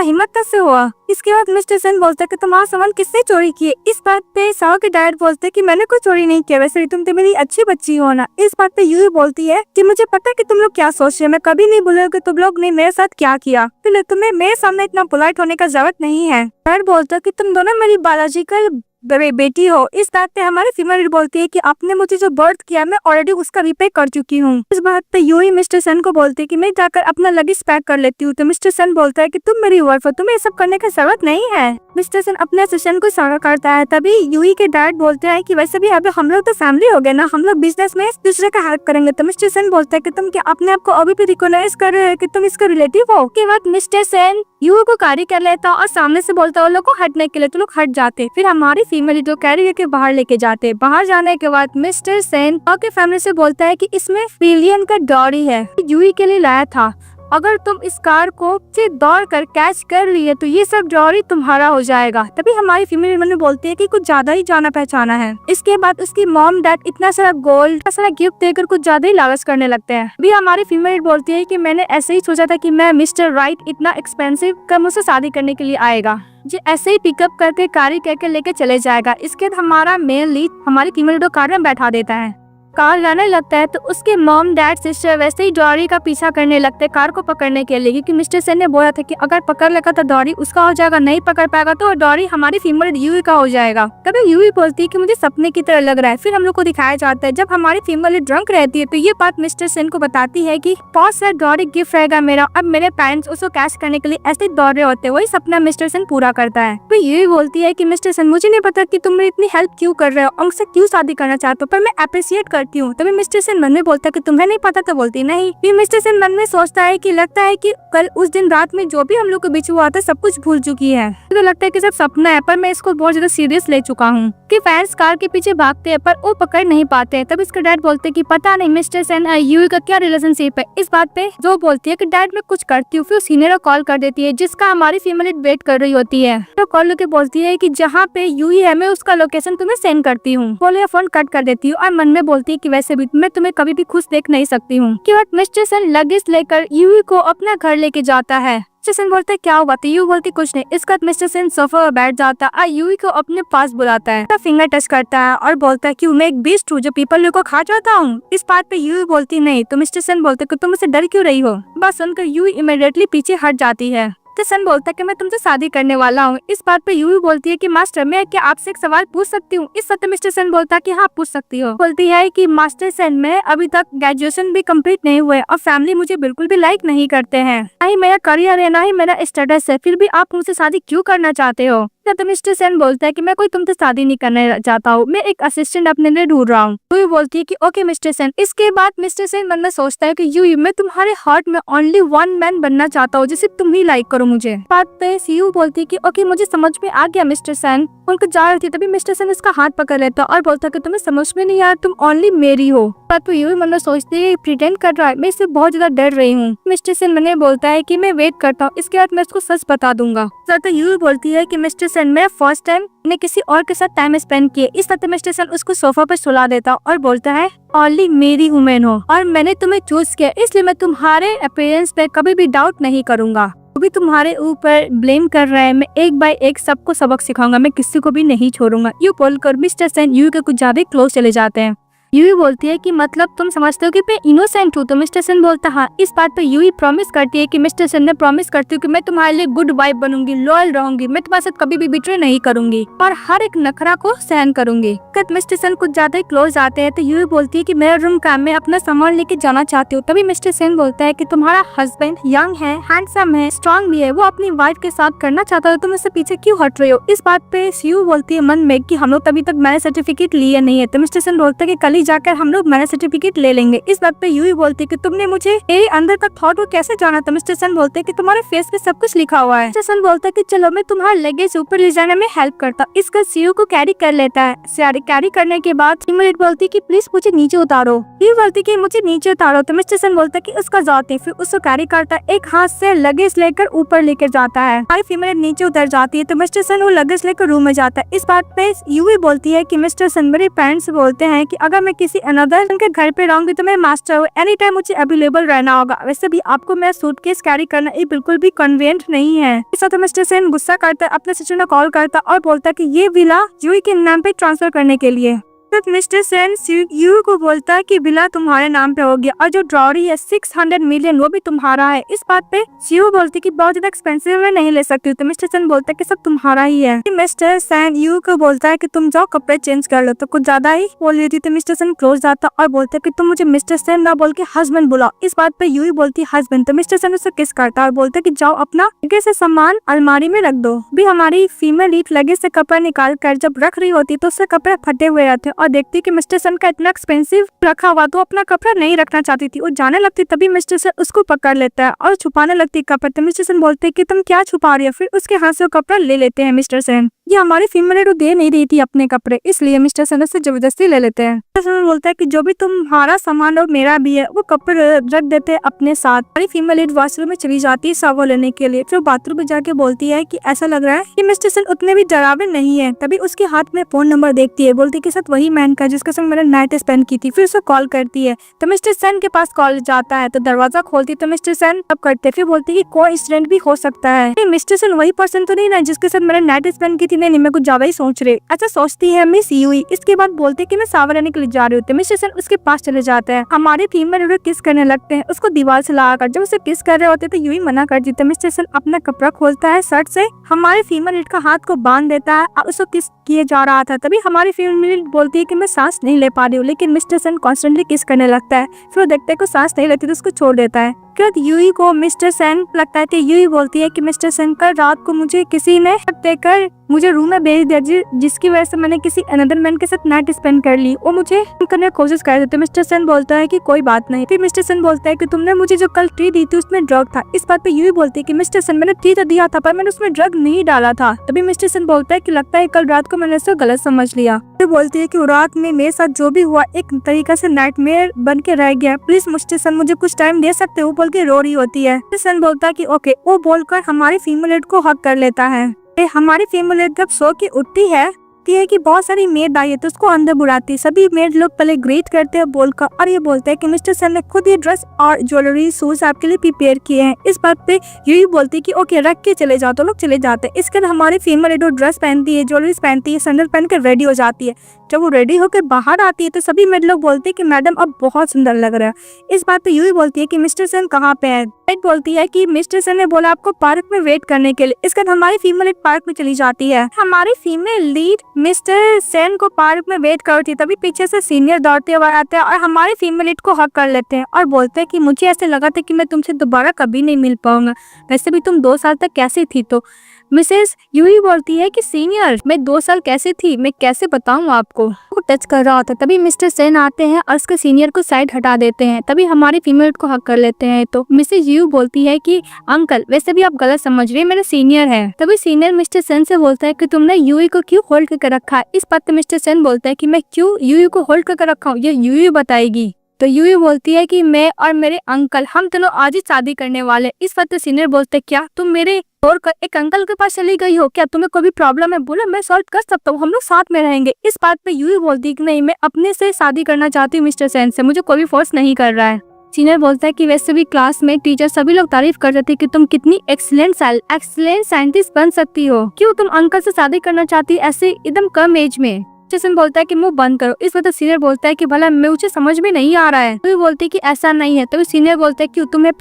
हिम्मत कैसे हुआ। इसके बाद मिस्टर सेन बोलता है कि तुम्हारा सामान किसने चोरी किए। इस बात पे साओ के डैड बोलते हैं कि मैंने कोई चोरी नहीं किया, वैसे तुम तो मेरी अच्छी बच्ची हो ना। इस बात पे यूई बोलती है कि मुझे पता है कि तुम लोग क्या सोच रहे हो, मैं कभी नहीं बोलूंगी कि तुम लोग ने मेरे साथ क्या किया, तो तुम्हें मेरे सामने इतना पोलाइट होने का जरूरत नहीं है। डैड बोलता है कि तुम दोनों मेरी बायोलॉजिकल बेटी हो। इस बात पे हमारी फीमेल बोलती है कि आपने मुझे जो बर्थ किया मैं ऑलरेडी उसका रिपे कर चुकी हूँ। इस बात पे यूई मिस्टर सन को बोलती है कि मैं जाकर अपना लगेज पैक कर लेती हूँ। तो मिस्टर सन बोलता है कि तुम मेरी वाइफ हो, तुम्हें ये सब करने की जरूरत नहीं है। मिस्टर सन अपने असिस्टेंट को इशारा करता है, तभी यूई के डैड बोलते हैं कि वैसे भी अब हम लोग तो फैमिली हो गए ना, हम लोग बिजनेस में दूसरे का हेल्प करेंगे। तो मिस्टर सन बोलता है कि तुम क्या अपने आप को अभी भी रिकॉग्नाइज कर रहे हो कि तुम इसका रिलेटिव हो। के बाद मिस्टर सन यूई को कैरी कर लेता और सामने से बोलता है लोग को हटने के लिए, तो लोग हट जाते। फिर हमारी फीमेल जो कैरी के बाहर लेके जाते। बाहर जाने के बाद मिस्टर सेन के फैमिली से बोलता है कि इसमें बिलियन का डॉरी है, यूई के लिए लाया था। अगर तुम इस कार को से दौड़ कर कैच कर लिए तो ये सब डॉरी तुम्हारा हो जाएगा। तभी हमारी फीमेल ने बोलती है कि कुछ ज्यादा ही जाना पहचाना है। इसके बाद उसकी मॉम डैड इतना सारा गोल्ड, इतना सारा गिफ्ट देकर कुछ ज्यादा ही लालच करने लगते हैं। अभी हमारी फीमेल बोलती है कि मैंने ऐसे ही सोचा था कि मैं मिस्टर राइट इतना एक्सपेंसिव का मुझसे शादी करने के लिए आएगा, जो ऐसे ही पिकअप करके कारी करके लेके चले जाएगा। इसके बाद हमारा मेन लीड हमारी फीमेल को कार में बैठा देता है। कार लाने लगता है तो उसके मॉम डैड सिस्टर वैसे ही डॉरी का पीछा करने लगते हैं कार को पकड़ने के लिए, क्योंकि मिस्टर सेन ने बोला था कि अगर पकड़ लेगा तो डॉरी उसका हो जाएगा, नहीं पकड़ पाएगा तो डॉरी हमारी फीमेल यूई का हो जाएगा। तभी यूई बोलती है कि मुझे सपने की तरह लग रहा है। फिर हम लोग को दिखाया जाता है जब हमारी फीमेल ड्रंक रहती है तो ये बात मिस्टर सेन को बताती है कि बहुत सारा डॉरी गिफ्ट रहेगा मेरा, अब मेरे पेरेंट्स उसको कैश करने के लिए ऐसे दौड़ रहे होते हैं। वही सपना मिस्टर सेन पूरा करता है। तो यूई बोलती है कि मिस्टर सेन मुझे नहीं पता कि तुम मेरी इतनी हेल्प क्यों कर रहे हो और मुझसे क्यों शादी करना चाहते हो, पर मैं अप्रिशिएट करती हूँ। तभी मिस्टर सेन मन में बोलता है कि तुम्हें नहीं पता, तो बोलती नहीं। फिर मिस्टर सेन मन में सोचता है कि लगता है कि कल उस दिन रात में जो भी हम लोग के बीच हुआ था सब कुछ भूल चुकी है। तो लगता है कि सब सपना है, पर मैं इसको बहुत ज्यादा सीरियस ले चुका हूँ। कि फैंस कार के पीछे भागते हैं पर वो पकड़ नहीं पाते हैं। तब इसका डैड बोलते हैं कि पता नहीं मिस्टर सेन और यूई का क्या रिलेशनशिप है। इस बात पे जो बोलती है कि डैड मैं कुछ करती हूँ। फिर सीनियर कॉल कर देती है जिसका हमारी फीमेल वेट कर रही होती है। तो कॉल करके बोलती है कि जहाँ पे यूई है मैं उसका लोकेशन तुम्हें सेंड करती हूँ। बोले फोन कट कर देती हूँ और मन में बोलती है कि वैसे भी मैं तुम्हें कभी भी खुश देख नहीं सकती हूँ। कि बाद मिस्टर सेन लगेज लेकर यूई को अपना घर लेके जाता है। मिस्टर सेन बोलता है क्या हुआ, तो यूई बोलती कुछ नहीं। इसके बाद मिस्टर सेन सोफा पर बैठ जाता है और यूई को अपने पास बुलाता है, फिंगर टच करता है और बोलता है कि मैं एक बीस्ट हूँ जो पीपल को खा जाता हूँ। इस बात पे यूई बोलती नहीं। तो मिस्टर सेन बोलते कि तुम मुझसे डर क्यों रही हो। बस सुनकर यूई इमीडिएटली पीछे हट जाती है। तो सन बोलता है कि मैं तुमसे शादी करने वाला हूँ। इस बात पे यूई बोलती है कि मास्टर मैं क्या आपसे एक सवाल पूछ सकती हूँ। इस सत्य मिस्टर सन बोलता है कि हाँ पूछ सकती हो। बोलती है कि मास्टर सन मैं अभी तक ग्रेजुएशन भी कंप्लीट नहीं हुए और फैमिली मुझे बिल्कुल भी लाइक नहीं करते हैं, ना ही मेरा करियर है ना ही मेरा स्टेटस है, फिर भी आप मुझसे शादी क्यों करना चाहते हो। तो मिस्टर सेन बोलता है कि मैं कोई तुमसे शादी नहीं करना चाहता हूँ, मैं एक असिस्टेंट अपने लिए ढूंढ रहा हूँ। यूई बोलती है कि ओके मिस्टर सेन। इसके बाद मिस्टर सेन मन में सोचता है कि यूई मैं तुम्हारे हार्ट में ओनली वन मैन बनना चाहता हूँ जिसे तुम ही लाइक करो मुझे। बात पे सीयू बोलती है कि ओके मुझे समझ में आ गया मिस्टर सेन। उनको जा रही थी तभी मिस्टर सेन उसका हाथ पकड़ लेता और बोलता कि तुम्हें समझ में नहीं आया, तुम ओनली मेरी हो। बात पे यूई मन में सोचती है प्रिटेंड कर रहा है, मैं इससे बहुत ज्यादा डर रही हूँ। मिस्टर सेन मैंने बोलता है कि मैं वेट करता हूँ, इसके बाद मैं उसको सच बता दूंगा। तो यूई बोलती है कि मिस्टर सेन मैं फर्स्ट टाइम ने किसी और के साथ टाइम स्पेंड किए। इस तरह मिस्टर सेन उसको सोफा पर सुला देता और बोलता है ओनली मेरी वुमेन हो और मैंने तुम्हें चूज किया, इसलिए मैं तुम्हारे अपीयरेंस पे कभी भी डाउट नहीं करूंगा। जो भी तुम्हारे ऊपर ब्लेम कर रहा है मैं एक बाय एक सबको सबक सिखाऊंगा, मैं किसी को भी नहीं छोड़ूंगा। यू बोलकर मिस्टर सेन यूई के कुछ ज्यादा क्लोज चले जाते हैं। यूई बोलती है कि मतलब तुम समझते हो कि मैं इनोसेंट हूँ? तो मिस्टर सेन बोलता हाँ। इस बात पे यूई प्रॉमिस करती है कि मिस्टर सेन ने प्रॉमिस करती हूँ कि मैं तुम्हारे लिए गुड वाइफ बनूंगी, लॉयल रहूंगी, मैं तुम्हारे साथ कभी भी बिट्रे नहीं करूंगी और हर एक नखरा को सहन करूंगी। मिस्टर सेन कुछ ज्यादा ही क्लोज आते हैं तो यूई बोलती है कि मेरा रूम काम में अपना सामान लेके जाना चाहती हूँ। तभी मिस्टर सेन बोलता है कि तुम्हारा हस्बैंड यंग है, हैंडसम है, स्ट्रॉन्ग भी है, वो अपनी वाइफ के साथ करना चाहता है, तुम इससे पीछे क्यों हट रहे हो? इस बात पे सीयू बोलती है मन में कि हम लोग तभी तक मैरिज सर्टिफिकेट लिए नहीं है। तो मिस्टर सेन बोलता है कि कल ही जाकर हम लोग मैरिज सर्टिफिकेट ले लेंगे। इस बात पे यूई बोलती है कि तुमने मुझे मेरे अंदर का थॉट को कैसे जाना? तो मिस्टर सेन बोलते हैं कि तुम्हारे फेस पे सब कुछ लिखा हुआ है। मिस्टर सेन बोलता है कि चलो मैं तुम्हारा लगेज ऊपर ले जाने में हेल्प करता। इसका सीयू को कैरी कर लेता है। कैरी करने के बाद इमरेट बोलती है कि प्लीज मुझे नीचे उतारो। यूई बोलती है कि मुझे नीचे उतारो। तो मिस्टर सेन बोलता है कि उसका जाते फिर उसको कैरी करता है, एक हाथ से लगेज लेकर ऊपर लेकर जाता है। हमारी फीमेल नीचे उतर जाती है तो मिस्टर सेन वो लगेज लेकर रूम में जाता है। इस बात पे यूई बोलती है कि मिस्टर सेन मेरे पेरेंट्स बोलते हैं कि अगर मैं किसी अनदर के घर पे रहूंगी तो मैं मास्टर हूँ, एनी टाइम मुझे अवेलेबल रहना होगा। वैसे भी आपको मेरा सूटकेस कैरी करना ये बिल्कुल भी कन्वीनियंट नहीं है। इस वक्त मिस्टर सेन गुस्सा करता है, अपने सिस्टर को कॉल करता और बोलता है कि ये विला यूई के नाम पे ट्रांसफर करने के लिए। मिस्टर सेन यूई को बोलता है कि विला तुम्हारे नाम पे हो गया और जो ड्रॉरी है 600 मिलियन वो भी तुम्हारा है। इस बात पे यूई बोलती है कि बहुत ज्यादा एक्सपेंसिव मैं नहीं ले सकती। तो मिस्टर सेन बोलता है कि सब तुम्हारा ही है। मिस्टर सेन यूई को बोलता है कि तुम जाओ कपड़े चेंज कर लो। तो कुछ ज्यादा ही बोल रही थी तो मिस्टर सेन क्लोज जाता और बोलता है कि तुम मुझे मिस्टर सेन ना बोल के हस्बैंड बुलाओ। इस बात पे यूई बोलती है हस्बैंड। तो मिस्टर सेन उसे किस करता और बोलता है कि जाओ अपना लगेज से सामान अलमारी में रख दो। भी हमारी फीमेल लीड लगेज से कपड़ा निकाल कर जब रख रही होती तो उससे कपड़े फटे हुए रहते और देखती कि मिस्टर सेन का इतना एक्सपेंसिव रखा हुआ तो अपना कपड़ा नहीं रखना चाहती थी। वो जाने लगती तभी मिस्टर सेन उसको पकड़ लेता है और छुपाने लगती है कपड़ा। तो मिस्टर सेन बोलते हैं कि तुम क्या छुपा रही हो? फिर उसके हाथ से वो कपड़ा ले लेते हैं मिस्टर सेन। ये हमारी फीमेल को दे नहीं रही थी अपने कपड़े, इसलिए मिस्टर सेन उससे जबरदस्ती ले लेते हैं। मिस्टर सेन बोलता है कि जो भी तुम्हारा सामान और मेरा भी है वो कपड़े रख देते हैं अपने साथ। हमारी फीमेल लीड वॉशरूम में चली जाती है शावर लेने के लिए। फिर बाथरूम में जाके बोलती है कि ऐसा लग रहा है कि मिस्टर सेन उतने भी डरावने नहीं है। तभी उसके हाथ में फोन नंबर देखती है, बोलती है कि साथ वही मैन का जिसके संग मैंने नाइट स्पेंड की थी। फिर उसे कॉल करती है तो मिस्टर सेन के पास कॉल जाता है तो दरवाजा खोलती तो मिस्टर सेन तब करते फिर बोलती है कि कोई इंसिडेंट भी हो सकता है। मिस्टर सेन वही पर्सन तो नहीं ना जिसके साथ मैंने नाइट स्पेंड की थी? नहीं, मैं कुछ ज्यादा ही सोच रही। अच्छा सोचती है मिस यूई। इसके बाद बोलते कि मैं शावर लेने के लिए जा रही होती। मिस्टर सेन उसके पास चले जाते हैं। हमारे फीमेल किस करने लगते हैं उसको दीवार से लगाकर। जब उसे किस कर रहे होते तो यूई मना कर देते। मिस्टर सेन अपना कपड़ा खोलता है शर्ट से, हमारे फीमेल लीड का हाथ को बांध देता है और उसको किस किए जा रहा था। तभी हमारी फीमेल लीड बोलती है कि मैं सांस नहीं ले पा रही हूँ, लेकिन मिस्टर सेन कॉन्स्टेंटली किस करने लगता है। फिर वो देखते को सांस नहीं लेती तो उसको छोड़ देता है। यूई को मिस्टर सेन लगता है कि यूई बोलती है कि मिस्टर सेन कल रात को मुझे किसी ने देकर मुझे रूम में भेज दिया जिसकी वजह से मैंने किसी अनदर मैन के साथ नाइट स्पेंड कर ली। वो मुझे करने की कोशिश कर रहे थे। मिस्टर सेन बोलता है कि कोई बात नहीं। फिर मिस्टर सेन बोलता है कि तुमने मुझे जो कल टी दी थी उसमें ड्रग था। इस बात पे यूई बोलती है कि मिस्टर सेन मैंने टी तो दिया था पर मैंने उसमें ड्रग नहीं डाला था। तभी मिस्टर सेन बोलता है कि लगता है कल रात को मैंने उसको गलत समझ लिया। फिर बोलती है कि रात में मेरे साथ जो भी हुआ एक तरीका से नाइटमेयर बन के रह गया, प्लीज मिस्टर सेन मुझे कुछ टाइम दे सकते हो? बोल के रो रही होती है। मिस्टर सेन बोलता है कि ओके। वो बोलकर हमारी फीमेल लीड को हक कर लेता है। हमारी फीमेल लीड जब सो के उठती है कि बहुत सारी मेड आई है तो उसको अंदर बुलाती है। सभी मेड लोग पहले ग्रीट करते हैं बोलकर और ये बोलते हैं कि मिस्टर सेन ने खुद ये ड्रेस और ज्वेलरी शूज आपके लिए प्रिपेयर किए हैं। इस बात पे यही बोलती है कि ओके रख के चले जाओ। तो लोग चले जाते हैं। इसके बाद हमारी फीमेल लीड ड्रेस पहनती है, ज्वेलरी पहनती है, सैंडल पहन कर रेडी हो जाती है। जब वो रेडी होकर बाहर आती है तो सभी मेड लोग बोलते हैं कि मैडम अब बहुत सुंदर लग रहा है। इस बात पे यूई बोलती है कि मिस्टर सेन कहाँ पे है? बोलती है कि मिस्टर सेन ने बोला आपको पार्क में वेट करने के लिए। इसके बाद हमारी फीमेल लीड पार्क में चली जाती है। हमारी फीमेल लीड मिस्टर सेन को पार्क में वेट करती है। तभी पीछे से सीनियर दौड़ते हुए आते हैं और हमारी फीमेल लीड को हक कर लेते हैं और बोलते हैं कि मुझे ऐसे लगा था कि मैं तुमसे दोबारा कभी नहीं मिल पाऊंगा, वैसे भी तुम 2 साल तक कैसी थी? तो मिसेस यूई बोलती है कि सीनियर मैं 2 साल कैसे थी, मैं कैसे बताऊं आपको। वो टच कर रहा होता, तभी मिस्टर सेन आते हैं और उसके सीनियर को साइड हटा देते हैं। तभी हमारी फीमेल को हक कर लेते हैं। तो मिसेस यू बोलती है कि अंकल वैसे भी आप गलत समझ रहे हैं, मेरे सीनियर है। तभी सीनियर मिस्टर सेन से बोलता है कि तुमने यूई को क्यों होल्ड करके रखा है। इस बात पे मिस्टर सेन बोलता है कि मैं क्यों यूई को होल्ड करके रखा हूँ, ये यूई बताएगी। तो यूई बोलती है कि मैं और मेरे अंकल हम दोनों आज ही शादी करने वाले। इस वक्त सीनियर बोलते हैं क्या तुम मेरे और एक अंकल के पास चली गई हो क्या, तुम्हें कोई भी प्रॉब्लम है? बोला मैं सॉल्व कर सकता हूँ, हम लोग साथ में रहेंगे। इस बात पे यूई बोलती है कि नहीं मैं अपने से शादी करना चाहती हूँ मिस्टर सेन से, मुझे कोई भी फोर्स नहीं कर रहा है। सीनियर बोलता है कि वैसे भी क्लास में टीचर सभी लोग तारीफ कर रहे थे कि तुम कितनी एक्सीलेंट साइंटिस्ट बन सकती हो, क्यों तुम अंकल से शादी करना चाहती ऐसे एकदम कम एज में। जैसन बोलता है कि मुंह बंद करो। इस वक्त सीनियर बोलता है कि भला मुझे समझ में नहीं आ रहा है। तो बोलती है कि ऐसा नहीं है। तो सीनियर बोलता है कि तुम्हें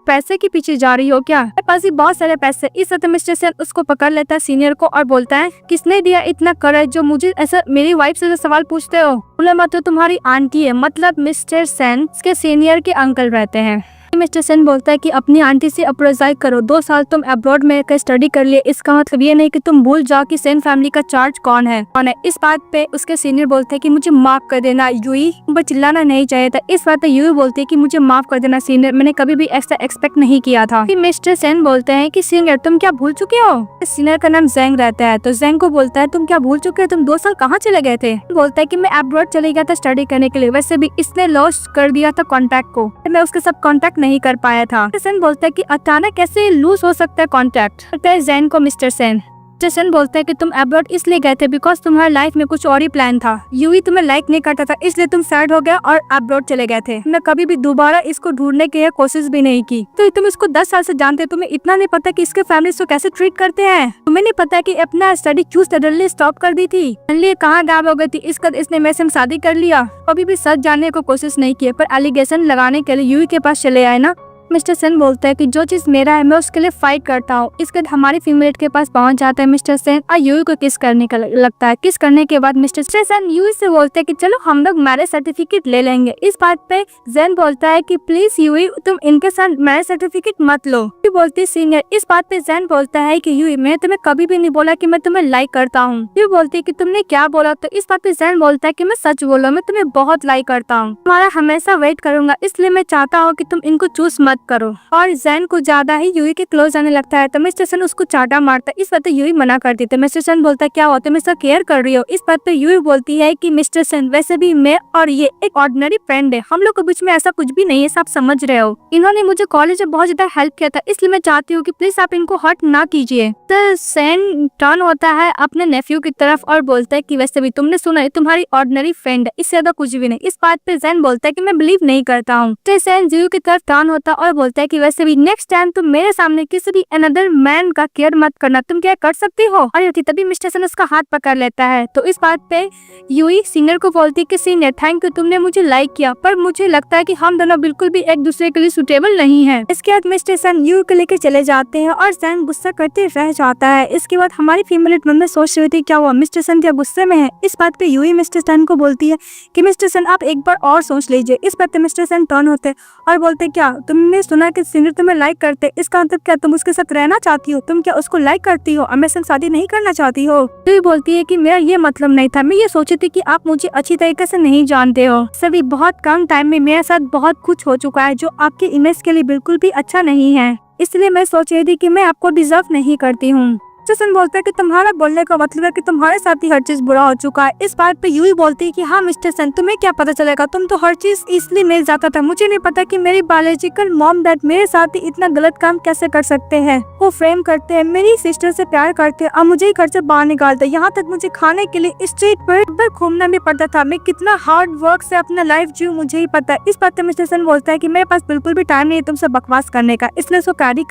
पैसे के पीछे जा रही हो क्या, मेरे पास ही बहुत सारे पैसे। इस वक्त मिस्टर सेन उसको पकड़ लेता है सीनियर को और बोलता है किसने दिया इतना करेज जो मुझे ऐसा मेरी वाइफ से सवाल पूछते हो। बोला मत, तो तुम्हारी आंटी है, मतलब मिस्टर सेन के सीनियर के अंकल रहते हैं। मिस्टर सेन बोलता है कि अपनी आंटी से अप्रोजाइज करो, 2 साल तुम अब्रॉड में स्टडी कर लिए, इसका मतलब ये नहीं कि तुम भूल जाओ कि सेन फैमिली का चार्ज कौन है। इस बात पे उसके सीनियर बोलते हैं कि मुझे माफ कर देना यूई, पर चिल्लाना नहीं चाहिए था। इस बात पे यूई बोलती है कि मुझे माफ कर देना सीनियर, मैंने कभी भी ऐसा एक्सपेक्ट नहीं किया था। फिर मिस्टर सेन बोलते हैं कि सीनियर तुम क्या भूल चुके हो। सीनियर का नाम जेंग रहता है। तो जेंग को बोलता है तुम क्या भूल चुके हो, तुम 2 साल कहाँ चले गए थे। बोलता है कि मैं अब्रॉड चले गया था स्टडी करने के लिए, वैसे भी इसने लॉस कर दिया था कॉन्टैक्ट को, मैं उसके साथ कॉन्टैक्ट नहीं कर पाया था। सेन बोलता है कि अचानक कैसे लूज हो सकता है कॉन्टैक्ट। जैन को मिस्टर सेन बोलता है कि तुम अब्रॉड इसलिए गए थे बिकॉज तुम्हारी लाइफ में कुछ और ही प्लान था। यूई तुम्हें लाइक नहीं करता था, इसलिए तुम सैड हो गया और अब्रॉड चले गए थे। मैं कभी भी दोबारा इसको ढूंढने की कोशिश भी नहीं की। तो तुम इसको 10 साल से जानते, तुम्हें इतना नहीं पता कि इसके फैमिली को कैसे ट्रीट करते हैं। तुम्हें नहीं पता कि अपना स्टडी क्यों सडनली स्टॉप कर दी थी, कहाँ गायब हो गई थी। इसने मेरे से शादी कर लिया, कभी भी सच जानने को कोशिश नहीं की, पर एलिगेशन लगाने के लिए यूई के पास चले आए ना। मिस्टर सेन बोलता है कि जो चीज मेरा है मैं उसके लिए फाइट करता हूँ। इसके बाद हमारी फीमेल के पास पहुंच जाता है मिस्टर सेन और यूई को किस करने का लगता है। किस करने के बाद मिस्टर सेन यूई से बोलते हैं कि चलो हम लोग मैरिज सर्टिफिकेट ले लेंगे। इस बात पे जेन बोलता है कि प्लीज यूई तुम इनके साथ मैरिज सर्टिफिकेट मत लो। बोलती है सीनियर। इस बात पे जेन बोलता है कि यूई मैं तुम्हें कभी भी नहीं बोला कि मैं तुम्हें लाइक करता हूँ। यूई बोलती है कि तुमने क्या बोला। तो इस बात पे जेन बोलता है कि मैं सच बोला, मैं तुम्हें बहुत लाइक करता हूँ, तुम्हारा हमेशा वेट करूंगा, इसलिए मैं चाहता हूँ कि तुम इनको चूज मत करो। और जैन को ज्यादा ही यूई के क्लोज आने लगता है। तो मिस्टर सेन उसको चाटा मारता है। इस बात पे यूई मना कर देते। मिस्टर सेन बोलता है क्या होता है, मैं इसका केयर कर रही हूँ। इस बात पे यूई बोलती है कि मिस्टर सेन वैसे भी मैं और ये एक ऑर्डिनरी फ्रेंड है, हम लोग के बीच में ऐसा कुछ भी नहीं है, सब समझ रहे हो। इन्होंने मुझे कॉलेज में बहुत ज्यादा हेल्प किया था, इसलिए मैं चाहती हूँ कि प्लीज आप इनको हर्ट ना कीजिए। तो सेन टर्न होता है अपने नेफ्यू की तरफ और बोलता है कि वैसे भी तुमने सुना है तुम्हारी ऑर्डिनरी फ्रेंड है, इससे ज्यादा कुछ भी नहीं। इस बात पे जैन बोलता है कि मैं बिलीव नहीं करता हूँ। तो सेन यूई की तरफ टर्न होता और बोलता है कि वैसे भी नेक्स्ट टाइम तुम मेरे सामने किसी भी अनदर मैन का केयर मत करना, तुम क्या कर सकती हो। और तभी मिस्टर सेन उसका हाथ पकड़ लेता है। तो इस बात पे यूई सीनियर को बोलती है कि सीनियर थैंक यू, तुमने मुझे लाइक किया, पर मुझे लगता है कि हम दोनों बिल्कुल भी एक दूसरे के लिए सुटेबल नहीं है। इसके बाद मिस्टर सेन यूई को लेकर चले जाते हैं और सेन गुस्सा करते रह जाता है। इसके बाद हमारी फीमेल में सोच रही थी क्या हुआ, मिस्टर सेन क्या गुस्से में है। इस बात पे यूई मिस्टर सेन को बोलती है कि मिस्टर सेन आप एक बार और सोच लीजिए। इस बात पे मिस्टर सेन टर्न होते और बोलते क्या तुमने सुना कि सीनियर तुम्हें लाइक करते, इसका मतलब क्या तुम उसके साथ रहना चाहती हो, तुम क्या उसको लाइक करती हो और मेरे साथ शादी नहीं करना चाहती हो। तो बोलती है कि मेरा ये मतलब नहीं था, मैं ये सोची थी कि आप मुझे अच्छी तरीके से नहीं जानते हो, सभी बहुत कम टाइम में मेरे साथ बहुत कुछ हो चुका है जो आपके इमेज के लिए बिल्कुल भी अच्छा नहीं है, इसलिए मैं सोच रही थी कि मैं आपको डिजर्व नहीं करती हूँ। जैसन बोलता है कि तुम्हारा बोलने का मतलब है कि तुम्हारे साथ ही हर चीज बुरा हो चुका है। इस बात पे यूई बोलती है कि हाँ मिस्टर सेन तुम्हें क्या पता चलेगा, तुम तो हर चीज इसलिए मिल जाता था, मुझे नहीं पता कि मेरी बायोलॉजिकल मॉम डैड मेरे साथ ही इतना गलत काम कैसे कर सकते हैं। वो फ्रेम करते हैं, मेरी सिस्टर से प्यार करते हैं और मुझे ही घर से बाहर निकालते, यहाँ तक मुझे खाने के लिए स्ट्रीट पर घूमना भी पड़ता था। मैं कितना हार्ड वर्क से अपना लाइफ जीव मुझे ही पता है। इस बात पे मिस्टर सेन बोलता है कि मेरे पास बिल्कुल भी टाइम नहीं है तुमसे बकवास करने का, इसलिए उसको कार्य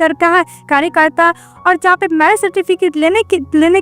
करता और जहाँ पे मैरिज सर्टिफिकेट लेने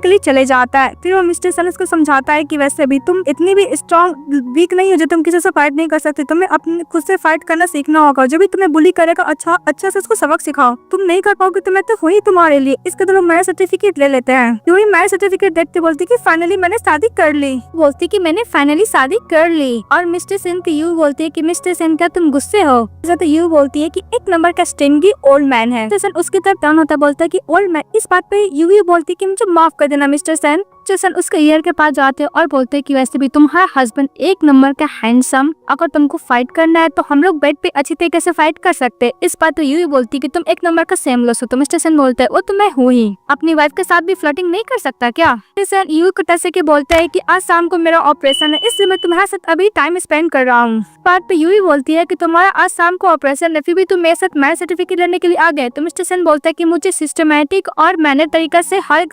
के लिए चले जाता है। फिर वो मिस्टर सेन उसको समझाता है कि वैसे भी तुम इतनी भी स्ट्रॉन्ग वीक नहीं हो जो तुम किसी से फाइट नहीं कर सकते, तुम्हें अपने खुद से फाइट करना सीखना होगा। जो भी तुम्हें बुली करेगा अच्छा से उसको सबक सिखाओ, तुम नहीं कर पाओगे तो मैं तो हुई तुम्हारे लिए। इसके तो लोग मैरिज सर्टिफिकेट ले लेते हैं। यूई मैरिज सर्टिफिकेट देखते बोलती कि फाइनली मैंने शादी कर ली, बोलती कि मैंने फाइनली शादी कर ली। और मिस्टर सेन की यू बोलती है कि मिस्टर सेन क्या तुम गुस्से हो। तो यू बोलती है कि एक नंबर का स्टिंगी ओल्ड मैन है। मिस्टर सेन उसकी तरफ टर्न होता बोलता है कि ओल्ड मैन। इस बात पे यूई बोलती है कि मुझे माफ कर देना मिस्टर सेन। सन उसके ईयर के पास जाते हैं और बोलते हैं कि वैसे भी तुम्हारा हस्बैंड एक नंबर का हैंडसम, अगर तुमको फाइट करना है तो हम लोग बेड पे अच्छी तरीके से फाइट कर सकते हैं। इस बात तो यूई बोलती है कि तुम एक नंबर का सेमलेस हो। तो मिस्टर सेन बोलते हैं वो तो मैं हूँ ही, अपनी वाइफ के साथ भी फ्लर्टिंग नहीं कर सकता क्या? मिस्टर सेन यूई को टच के बोलता है कि आज शाम को मेरा ऑपरेशन है, इसलिए मैं तुम्हारे साथ अभी टाइम स्पेंड कर रहा हूँ। बात पे यूई बोलती है कि तुम्हारा आज शाम को ऑपरेशन है, फिर भी तुम मेरे साथ मैरिज सर्टिफिकेट लेने के लिए आ गए। तो मिस्टर सेन बोलता है कि मुझे सिस्टमैटिक और मैनर तरीका से हर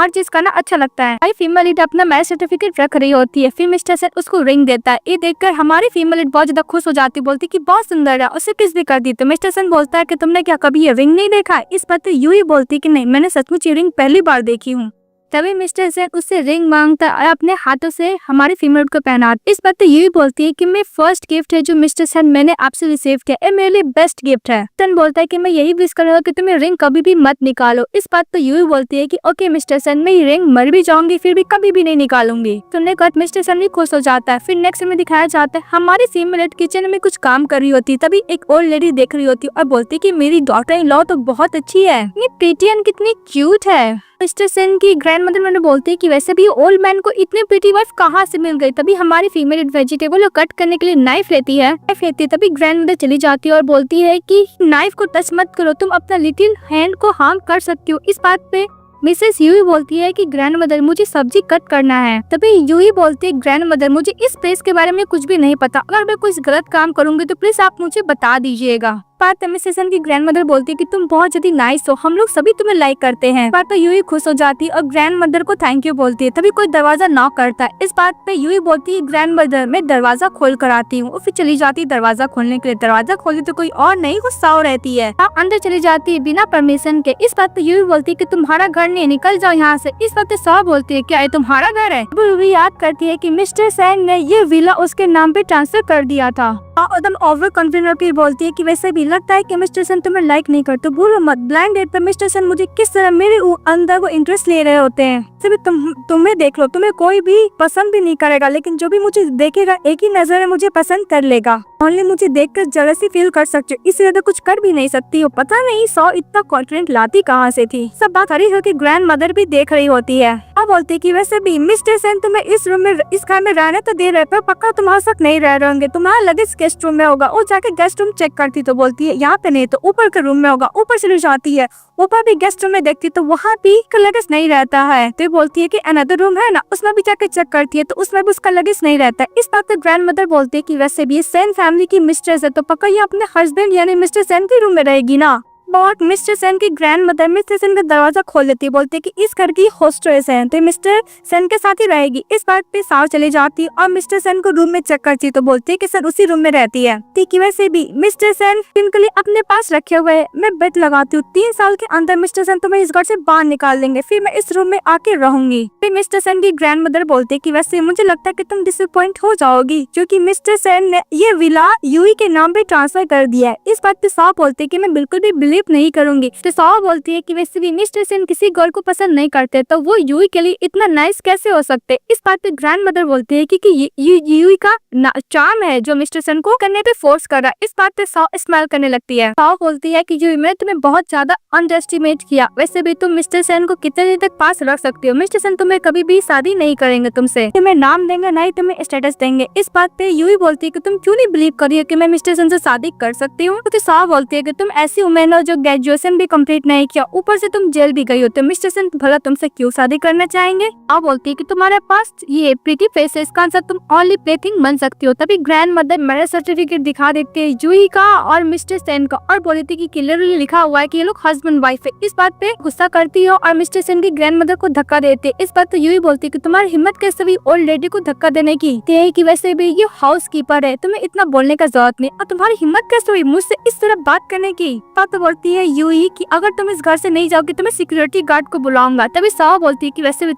चीज करना अच्छा लगता है। आई फीमेल लीड अपना मैरिज सर्टिफिकेट रख रही होती है, फिर मिस्टर सेन उसको रिंग देता है। ये देखकर हमारी फीमेल लीड बहुत ज्यादा खुश हो जाती है, बोलती कि बहुत सुंदर है, उसे किस भी कर दी। तो मिस्टर सेन बोलता है कि तुमने क्या कभी ये रिंग नहीं देखा? इस पर तो यूई बोलती कि नहीं, मैंने सचमुच ये रिंग पहली बार देखी हूँ। तभी मिस्टर सेन उससे रिंग मांगता है और अपने हाथों से हमारी फीमेल को पहनाता। इस बात तो यही बोलती है कि मैं फर्स्ट गिफ्ट है जो मिस्टर सेन मैंने आपसे रिसीव किया, ये मेरे लिए बेस्ट गिफ्ट है। सेन बोलता है कि मैं यही विश करूंगा कि तुम्हें रिंग कभी भी मत निकालो। इस बात तो यही बोलती है कि ओके मिस्टर सेन, मैं ये रिंग मर भी जाऊंगी फिर भी कभी भी नहीं निकालूंगी। सुनने के बाद मिस्टर सेन भी खुश हो जाता है। फिर नेक्स्ट में दिखाया जाता है हमारी फीमेल किचन में कुछ काम कर रही होती, तभी एक ओल्ड लेडी देख रही होती और बोलती कि मेरी डॉटर इन लॉ तो बहुत अच्छी है, ये प्रीटी एंड कितनी क्यूट है। मिस्टर सेन की ग्रैंडमदर मैंने बोलती है कि वैसे भी ओल्ड मैन को इतनी प्रीटी वाइफ कहाँ से मिल गई। तभी हमारी फीमेल वेजिटेबल को कट करने के लिए नाइफ लेती है। तभी ग्रैंडमदर चली जाती है और बोलती है कि नाइफ को टच मत करो, तुम अपना लिटिल हैंड को हार्म कर सकती हो। इस बात पे मिसेस यूई बोलती है कि ग्रैंडमदर मुझे सब्जी कट करना है। तभी यूई बोलती है ग्रैंडमदर मुझे इस प्लेस के बारे में कुछ भी नहीं पता, अगर मैं कुछ गलत काम करूंगी तो प्लीज आप मुझे बता दीजिएगा। बात मिसेस सेन की ग्रैंडमदर बोलती है कि तुम बहुत ज्यादा नाइस हो, हम लोग सभी तुम्हें लाइक करते हैं। बात पे यूई खुश हो जाती है और ग्रैंडमदर को थैंक यू बोलती है। तभी कोई दरवाजा नॉक करता है। इस बात पे यूई बोलती है ग्रैंडमदर मैं दरवाजा खोल कर आती हूँ। फिर चली जाती है दरवाजा खोलने के लिए। दरवाजा खोली तो कोई और नहीं, वो साव रहती है। अंदर चली जाती है बिना परमिशन के। इस बात पे यूई बोलती है कि तुम्हारा घर नहीं, निकल जाओ यहाँ से। इस बात पे साव बोलती है क्या ये तुम्हारा घर है? रूबी याद करती है कि मिस्टर सेन ने ये विला उसके नाम पे ट्रांसफर कर दिया था। एकदम ओवर कॉन्फिडेंट बोलती है कि वैसे भी लगता है कि मिस्टर सेन तुम्हें लाइक नहीं करते, भूलो मत। ब्लाइंड डेट पर मिस्टर सेन मुझे किस तरह मेरे अंदर वो इंटरेस्ट ले रहे होते हैं। सिर्फ तुम्हें देख लो, तुम्हें कोई भी पसंद भी नहीं करेगा, लेकिन जो भी मुझे देखेगा एक ही नजर में मुझे पसंद कर लेगा। ओनली मुझे देखकर जलसी फील कर सकते हो, इससे ज्यादा कुछ कर भी नहीं सकती हो। पता नहीं सौ इतना कॉन्फिडेंट लाती कहाँ से थी। सब बात हरी होकर ग्रैंड मदर भी देख रही होती है। अब बोलती है कि वैसे भी मिस्टर सेन तुम्हें इस रूम में इस घर में रहने तो दे रहे, पर पक्का तुम्हारे साथ नहीं रह रहेंगे। तुम्हारा लगेज गेस्ट रूम में होगा। वो जाके गेस्ट रूम चेक करती तो बोलती है यहाँ पे नहीं तो ऊपर के रूम में होगा। ऊपर चली जाती है, ऊपर भी गेस्ट रूम में देखती तो वहाँ भी लगेज नहीं रहता है। तो बोलती है कि अनदर रूम है ना, उसमें भी जाके चेक करती है तो उसमें भी उसका लगेज नहीं रहता है। इस बात पर ग्रैंड मदर बोलती है कि वैसे भी ये सेन फैमिली की मिस्ट्रेस है तो पक्का ये अपने हस्बैंड यानी मिस्टर सेन के रूम में रहेगी ना। बहुत मिस्टर सेन की ग्रैंड मदर मिस्टर सेन का दरवाजा खोल देती है, बोलती है कि इस घर की होस्टेस है तो मिस्टर सेन के साथ ही रहेगी। इस बात पे साव चली जाती है और मिस्टर सेन को रूम में चेक करती तो बोलती है कि सर उसी रूम में रहती है। ठीक है, वैसे भी मिस्टर सेन इनके लिए अपने पास रखे हुए मैं बेट लगाती हूँ। 3 साल के अंदर मिस्टर सेन तुम्हें इस घर से बाहर निकाल देंगे, फिर मैं इस रूम में आके रहूंगी। फिर मिस्टर सेन की ग्रैंड मदर बोलती है कि वैसे मुझे लगता है कि तुम डिसअपॉइंट हो जाओगी क्योंकि मिस्टर सेन ने ये विला यूई के नाम पे ट्रांसफर कर दिया है। इस बात पे साव बोलती है कि मैं बिल्कुल भी बिलीव नहीं करूंगी। तो साव बोलती है कि वैसे भी मिस्टर सेन किसी गर्ल को पसंद नहीं करते तो वो यूई के लिए इतना नाइस कैसे हो सकते। इस बात पे ग्रैंड मदर बोलती है कि यूई का चार्म है जो मिस्टर सेन को करने पे फोर्स कर रहा है। इस बात पे साव स्माइल करने लगती है। साव बोलती है कि यूई मैंने तुम्हें बहुत ज्यादा अंडरएस्टिमेट किया, वैसे भी तुम मिस्टर सेन को कितने दिन तक पास रख सकती हो। मिस्टर सेन तुम्हें कभी भी शादी नहीं करेंगे तुमसे, तुम्हें नाम देंगे नहीं तुम्हें स्टेटस देंगे। इस बात पे यूई बोलती है कि तुम क्यों नहीं बिलीव कर रही हो कि मैं मिस्टर सेन से शादी कर सकती हूँ। तो साव बोलती है कि तुम ऐसी वुमेन हो जो ग्रेजुएशन भी कंप्लीट नहीं किया, ऊपर से तुम जेल भी गई हो, तो मिस्टर सेन भला तुमसे क्यों शादी करना चाहेंगे। आप बोलती है कि तुम्हारे पास ये प्रीटी फेस है, इसका आंसर तुम ओनली प्लेथिंग बन सकती हो। तभी ग्रैंड मदर मैरिज सर्टिफिकेट दिखा देते है यूई का और मिस्टर सेन का और बोली थी कि क्लियरली लिखा हुआ है कि ये लोग हस्बैंड वाइफ है। इस बात पे गुस्सा करती है और मिस्टर सेन की ग्रैंड मदर को धक्का देते। इस बात तो यूई बोलती है कि तुम्हारी हिम्मत कैसे हुई ओल्ड लेडी को धक्का देने की, कि वैसे भी ये हाउस कीपर है, तुम्हें इतना बोलने का जरूरत नहीं, और तुम्हारी हिम्मत कैसे हुई मुझसे इस तरह बात करने की। बात तो बोलती है यूई कि अगर तुम इस घर से नहीं जाओगी तो मैं सिक्योरिटी गार्ड को बुलाऊंगा। तभी साव बोलती है कि वैसे भी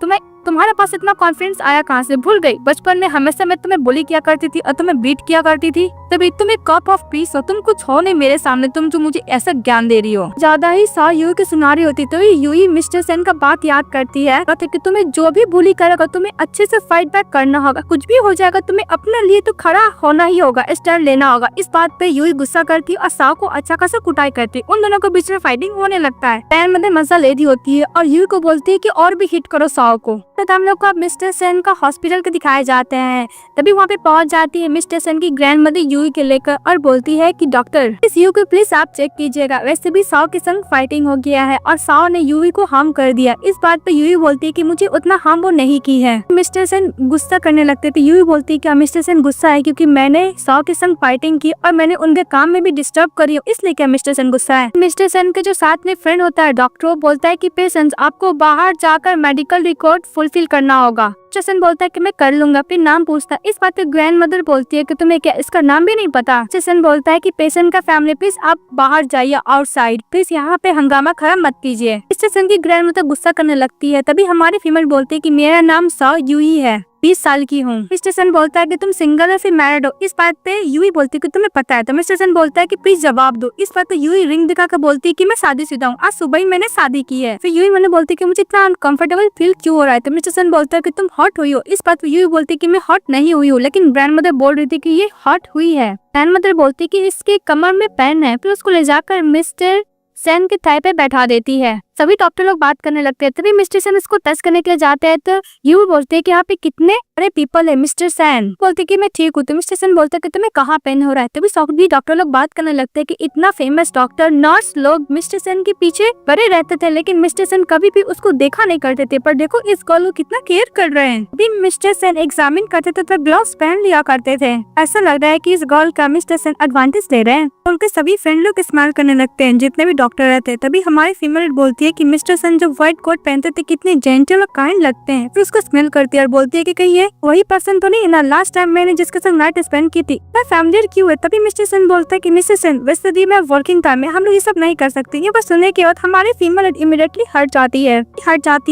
तुम्हारे पास इतना कॉन्फिडेंस आया कहाँ से? भूल गई बचपन में हमेशा मैं तुम्हें बुली किया करती थी और तुम्हें बीट किया करती थी, तभी तुम एक कप ऑफ पीस हो, तुम कुछ हो नहीं मेरे सामने, तुम जो मुझे ऐसा ज्ञान दे रही हो। ज्यादा ही सा यूई की सुना रही होती तो यूई मिस्टर सेन का बात याद करती है कि तुम्हें जो भी बुली करेगा तुम्हें अच्छे से फाइट बैक करना होगा, कुछ भी हो जाएगा तुम्हें अपने लिए तो खड़ा होना ही होगा, स्टैंड लेना होगा। इस बात पे यूई गुस्सा करती और साओ को अच्छा खासा कुटाई करती, उन दोनों के बीच में फाइटिंग होने लगता है। पैन में मजा ले दी होती है और यूई को बोलती है कि और भी हिट करो साओ को। तब हम लोग को अब मिस्टर सेन का हॉस्पिटल के दिखाए जाते हैं। तभी वहाँ पे पहुँच जाती है मिस्टर सेन की ग्रैंड मदर यूई के लेकर और बोलती है कि डॉक्टर इस यूई को प्लीज आप चेक कीजिएगा, वैसे भी साओ के संग फाइटिंग हो गया है और साओ ने यूई को हार्म कर दिया। इस बात पे यूई बोलती है कि मुझे उतना हार्म वो नहीं की है। मिस्टर सेन गुस्सा करने लगते थे। यूई बोलती है कि मिस्टर सेन गुस्सा है क्योंकि मैंने साओ के संग फाइटिंग की और मैंने उनके काम में भी डिस्टर्ब करी हूँ, इसलिए क्या मिस्टर सेन गुस्सा है। मिस्टर सेन के जो साथ में फ्रेंड होता है डॉक्टर, वो बोलता है कि पेशेंस आपको बाहर जाकर मेडिकल रिकॉर्ड फुलफिल करना होगा। जसन बोलता है कि मैं कर लूंगा, फिर नाम पूछता है। इस बात पे ग्रैंड मदर बोलती है कि तुम्हें क्या इसका नाम भी नहीं पता। जसन बोलता है कि पेशेंट का फैमिली प्लीज आप बाहर जाइए आउटसाइड, प्लीज यहाँ पे हंगामा खड़ा मत कीजिए। इस जसन की ग्रैंड मदर गुस्सा करने लगती है। तभी हमारी फीमेल बोलती है कि मेरा नाम साओ यूई है, 20 साल की हूँ। मिस्टर सन बोलता है कि तुम सिंगल है फिर मैरिड हो। इस बात पे यूई बोलती है कि तुम्हें पता है। तो मिस्टर सन बोलता है कि प्लीज जवाब दो। इस बात पे यूई रिंग दिखाकर बोलती है कि मैं शादीशुदा हूँ, आज सुबह ही मैंने शादी की है। फिर यूई मैंने बोलती है कि मुझे इतना अनकंफर्टेबल फील क्यों हो रहा है। तो मिस्टर सन बोलता है कि तुम हॉट हुई हो। इस बात पे यूई बोलती है कि मैं हॉट नहीं हुई हूँ, लेकिन ग्रैंड मदर बोल रही थी कि ये हॉट हुई है। ग्रैंड मदर बोलती है कि इसके कमर में पेन है, फिर उसको ले जाकर मिस्टर सेन के थाई पे बैठा देती है। सभी डॉक्टर लोग बात करने लगते हैं। तभी मिस्टर सेन इसको टच करने के लिए जाते हैं तो यू बोलते हैं कि यहाँ पे कितने बड़े पीपल है। मिस्टर सेन बोलते हैं कि मैं ठीक हूँ। तो मिस्टर सेन बोलते हैं कि तुम्हें कहाँ पेन हो रहा है। तभी सभी डॉक्टर लोग बात करने लगते हैं कि इतना फेमस डॉक्टर नर्स लोग मिस्टर सेन के पीछे बड़े रहते थे, लेकिन मिस्टर सेन कभी भी उसको देखा नहीं करते थे। पर देखो इस गर्ल को कितना केयर कर रहे हैं। अभी मिस्टर सेन एग्जामिन करते थे तो ग्लव्स पहन लिया करते थे। ऐसा लग रहा है कि इस गर्ल का मिस्टर सेन एडवांटेज ले रहे हैं। उनके सभी फ्रेंड लोग स्माइल करने लगते हैं, जितने भी डॉक्टर रहते हैं। तभी हमारी फीमेल बोलती है कि मिस्टर सेन व्हाइट कोट पहनते थे कितने जेंटल और काइंड लगते हैं। फिर उसको स्मेल करती है और बोलती है कि कहीं ये वही पर्सन तो नहीं ना लास्ट टाइम मैंने जिसके साथ नाइट स्पेंड की थी, मैं फैमिलियर क्यों है। तभी मिस्टर सेन बोलता है कि मिस्टर सेन वैसे भी मैं वर्किंग टाइम में हम लोग ये सब नहीं कर सकते। ये बस सुनने के बाद हमारी फीमेल इमीडिएटली हट जाती है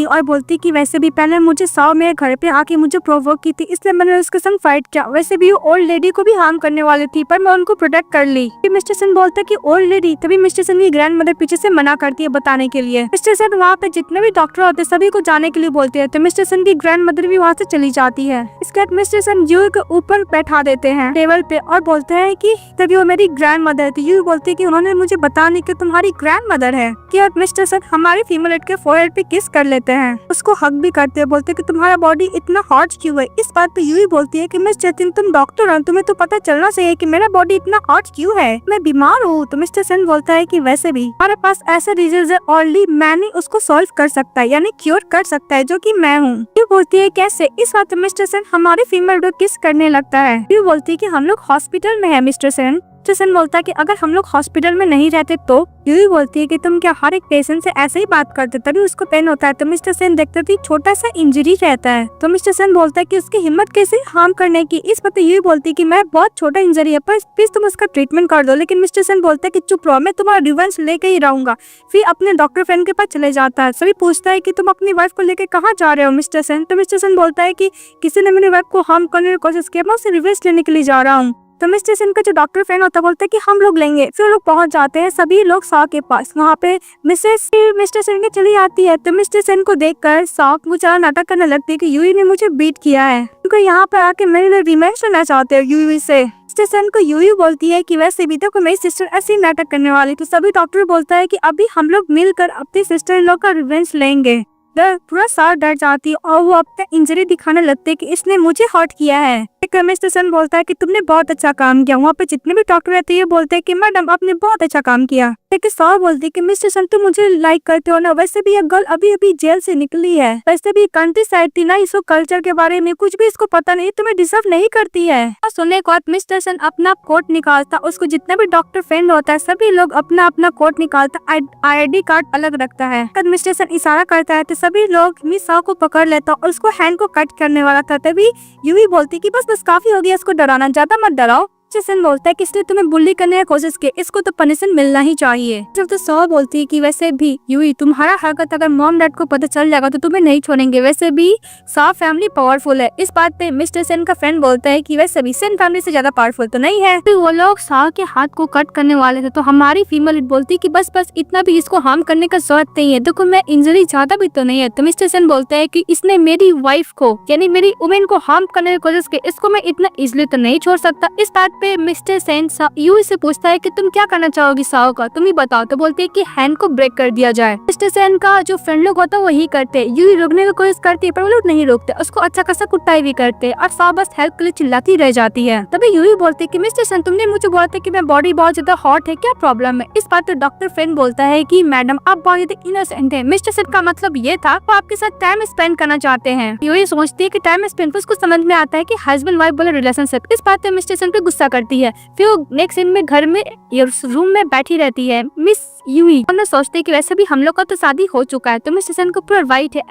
और बोलती है कि वैसे भी पहले मुझे साओ मेरे घर पे आके मुझे प्रोवोक की थी, इसलिए मैंने उसके संग फाइट किया। वैसे भी ओल्ड लेडी को भी हार्म करने वाली थी पर मैं उनको प्रोटेक्ट कर ली। मिस्टर सेन बोलता है कि ओल्ड लेडी। तभी मिस्टर सेन की ग्रैंड मदर पीछे से मना करती है बताने के लिए। मिस्टर सेन वहाँ पे जितने भी डॉक्टर होते सभी को जाने के लिए बोलते हैं। तो मिस्टर सन की ग्रैंड मदर भी वहाँ से चली जाती है। इसके बाद मिस्टर सन यूई को ऊपर बैठा देते हैं टेबल पे और बोलते हैं कि तभी वो मेरी ग्रैंड मदर थी। यूई बोलती है कि उन्होंने मुझे बताने कि तुम्हारी ग्रैंड मदर है। कि अब मिस्टर सन हमारी फीमेल के फोरहेड पे किस कर लेते हैं, उसको हक भी करते हैं। बोलते हैं कि तुम्हारा बॉडी इतना हॉट क्यों है। इस बात पे यूई बोलती है कि मिस्टर सन तुम डॉक्टर हो, तुम्हें तो पता चलना चाहिए कि मेरा बॉडी इतना हॉट क्यों है, मैं बीमार हूँ। तो मिस्टर सन बोलता है कि वैसे भी हमारे पास ऐसा रीजन है, ओनली मैंने उसको सॉल्व कर सकता है, यानी क्योर कर सकता है, जो कि मैं हूँ। यू बोलती है कैसे। इस बात में मिस्टर सेन हमारे फीमेल को किस करने लगता है। यू बोलती है कि हम लोग हॉस्पिटल में है मिस्टर सेन। सेन बोलता है कि अगर हम लोग हॉस्पिटल में नहीं रहते तो। यूई बोलती है कि तुम क्या हर एक पेशेंट से ऐसे ही बात करते, तभी उसको पेन होता है। तो मिस्टर सेन देखते थे छोटा सा इंजरी रहता है। तो मिस्टर सेन बोलता है कि उसकी हिम्मत कैसे हार्म करने की। इस पर यूई बोलती है कि मैं बहुत छोटा इंजरी है पर प्लीज तुम उसका ट्रीटमेंट कर दो। लेकिन मिस्टर सेन बोलता है कि चुप रहो, मैं तुम्हारा रिवेंज लेके ही रहूंगा। फिर अपने डॉक्टर फ्रेंड के पास चले जाता है। सभी पूछता है कि तुम अपनी वाइफ को लेके कहाँ जा रहे हो मिस्टर सेन। तो मिस्टर सेन बोलता है कि किसी ने मेरी वाइफ को हार्म करने की कोशिश की, मैं उसे रिवेंज लेने के लिए जा रहा हूँ। तो मिस्टर सेन का जो डॉक्टर फ्रेंड होता है बोलता है कि हम लोग लेंगे। फिर लोग पहुंच जाते हैं सभी लोग साओ के पास। वहाँ पे मिस्टर सेन की चली आती है। तो मिस्टर सेन को देखकर साओ मुझे नाटक करने लगती है कि यूई ने मुझे बीट किया है, क्योंकि यहाँ पे आके मेरे लिए रिवेंज लेना चाहते हो यूई से। मिस्टर सेन को यूई बोलती है कि वैसे भी देखो मेरी सिस्टर ऐसे ही नाटक करने वाली। तो सभी डॉक्टर बोलता है कि अभी हम लोग मिलकर अपनी सिस्टर लोग का रिवेंज लेंगे। पूरा सार डर जाती है और वो अपना इंजरी दिखाने लगते हैं कि इसने मुझे हर्ट किया है। मिस्टर सेन बोलता है कि तुमने बहुत अच्छा काम किया। वहाँ पे जितने भी डॉक्टर रहते हैं बोलते हैं कि मैडम आपने बहुत अच्छा काम किया। लेकिन सार बोलती है कि मिस्टर सेन तुम मुझे लाइक करते हो ना, वैसे भी ये गर्ल अभी अभी जेल से निकली है, वैसे भी कंट्री साइड थी ना, इसको कल्चर के बारे में कुछ भी इसको पता नहीं, तुम्हें डिजर्व नहीं करती है। सुनने के बाद मिस्टर सेन अपना कोट निकालता, उसको जितने भी डॉक्टर फ्रेंड होता है सभी लोग अपना अपना कोट निकालता, ID कार्ड अलग रखता है। मिस्टर सेन इशारा करता है तो सभी लोग मिस साओ को पकड़ लेता और उसको हैंड को कट करने वाला था। तभी यूई बोलती कि बस काफी हो गया, इसको डराना, ज्यादा मत डराओ। जैसन बोलता है कि इसने तुम्हें बुली करने की कोशिश की, इसको तो पनिशमेंट मिलना ही चाहिए। जब तो सौ बोलती है कि वैसे भी यूई तुम्हारा हरकत अगर मॉम डैड को पता चल जाएगा तो तुम्हें नहीं छोड़ेंगे, वैसे भी सौ फैमिली पावरफुल है। इस बात पे मिस्टर सेन का फ्रेंड बोलता है कि वैसे भी सेन फैमिली से ज्यादा पावरफुल तो नहीं है। फिर वो लोग सौ के हाथ को कट करने वाले थे तो हमारी फीमेल लीड बोलती है कि बस इतना भी इसको हार्म करने का जरूरत नहीं है, देखो मैं इंजरी ज्यादा भी तो नहीं है। तो मिस्टर सेन बोलता है कि इसने मेरी वाइफ को यानी मेरी वुमेन को हार्म करने की कोशिश की, इसको मैं इतना इजिली तो नहीं छोड़ सकता। इस बात पे मिस्टर सेन यूई से पूछता है कि तुम क्या करना चाहोगी साओ का, तुम ही बताओ। तो बोलते है कि हैंड को ब्रेक कर दिया जाए। मिस्टर सेन का जो फ्रेंड लोग होता है वही करते हैं, यूई रोकने की कोशिश करती है पर वो लोग नहीं रोकते, उसको अच्छा खासा कुटाई भी करते और साओ बस हेल्प के लिए चिल्लाती रह जाती है। तभी यूई बोलती है कि मिस्टर सेन तुमने मुझे बोला था कि मैं बॉडी बहुत ज्यादा हॉट है, क्या प्रॉब्लम है। इस बात पे डॉक्टर फ्रेंड बोलता है कि मैडम आप बहुत ज्यादा इनोसेंट है। मिस्टर सेन का मतलब ये था वो आपके साथ टाइम स्पेंड करना चाहते हैं। यूई सोचती है कि टाइम स्पेंड, उसको समझ में आता है कि हस्बैंड वाइफ बोले रिलेशनशिप। इस बात पे मिस्टर सेन पे गुस्सा करती है। फिर वो नेक्स्ट सीन में घर में रूम में बैठी रहती है मिस यूई। उन्हें सोचते कि वैसे भी हम लोग का तो शादी हो चुका है तो मिस्टर सेन को पूरा राइट है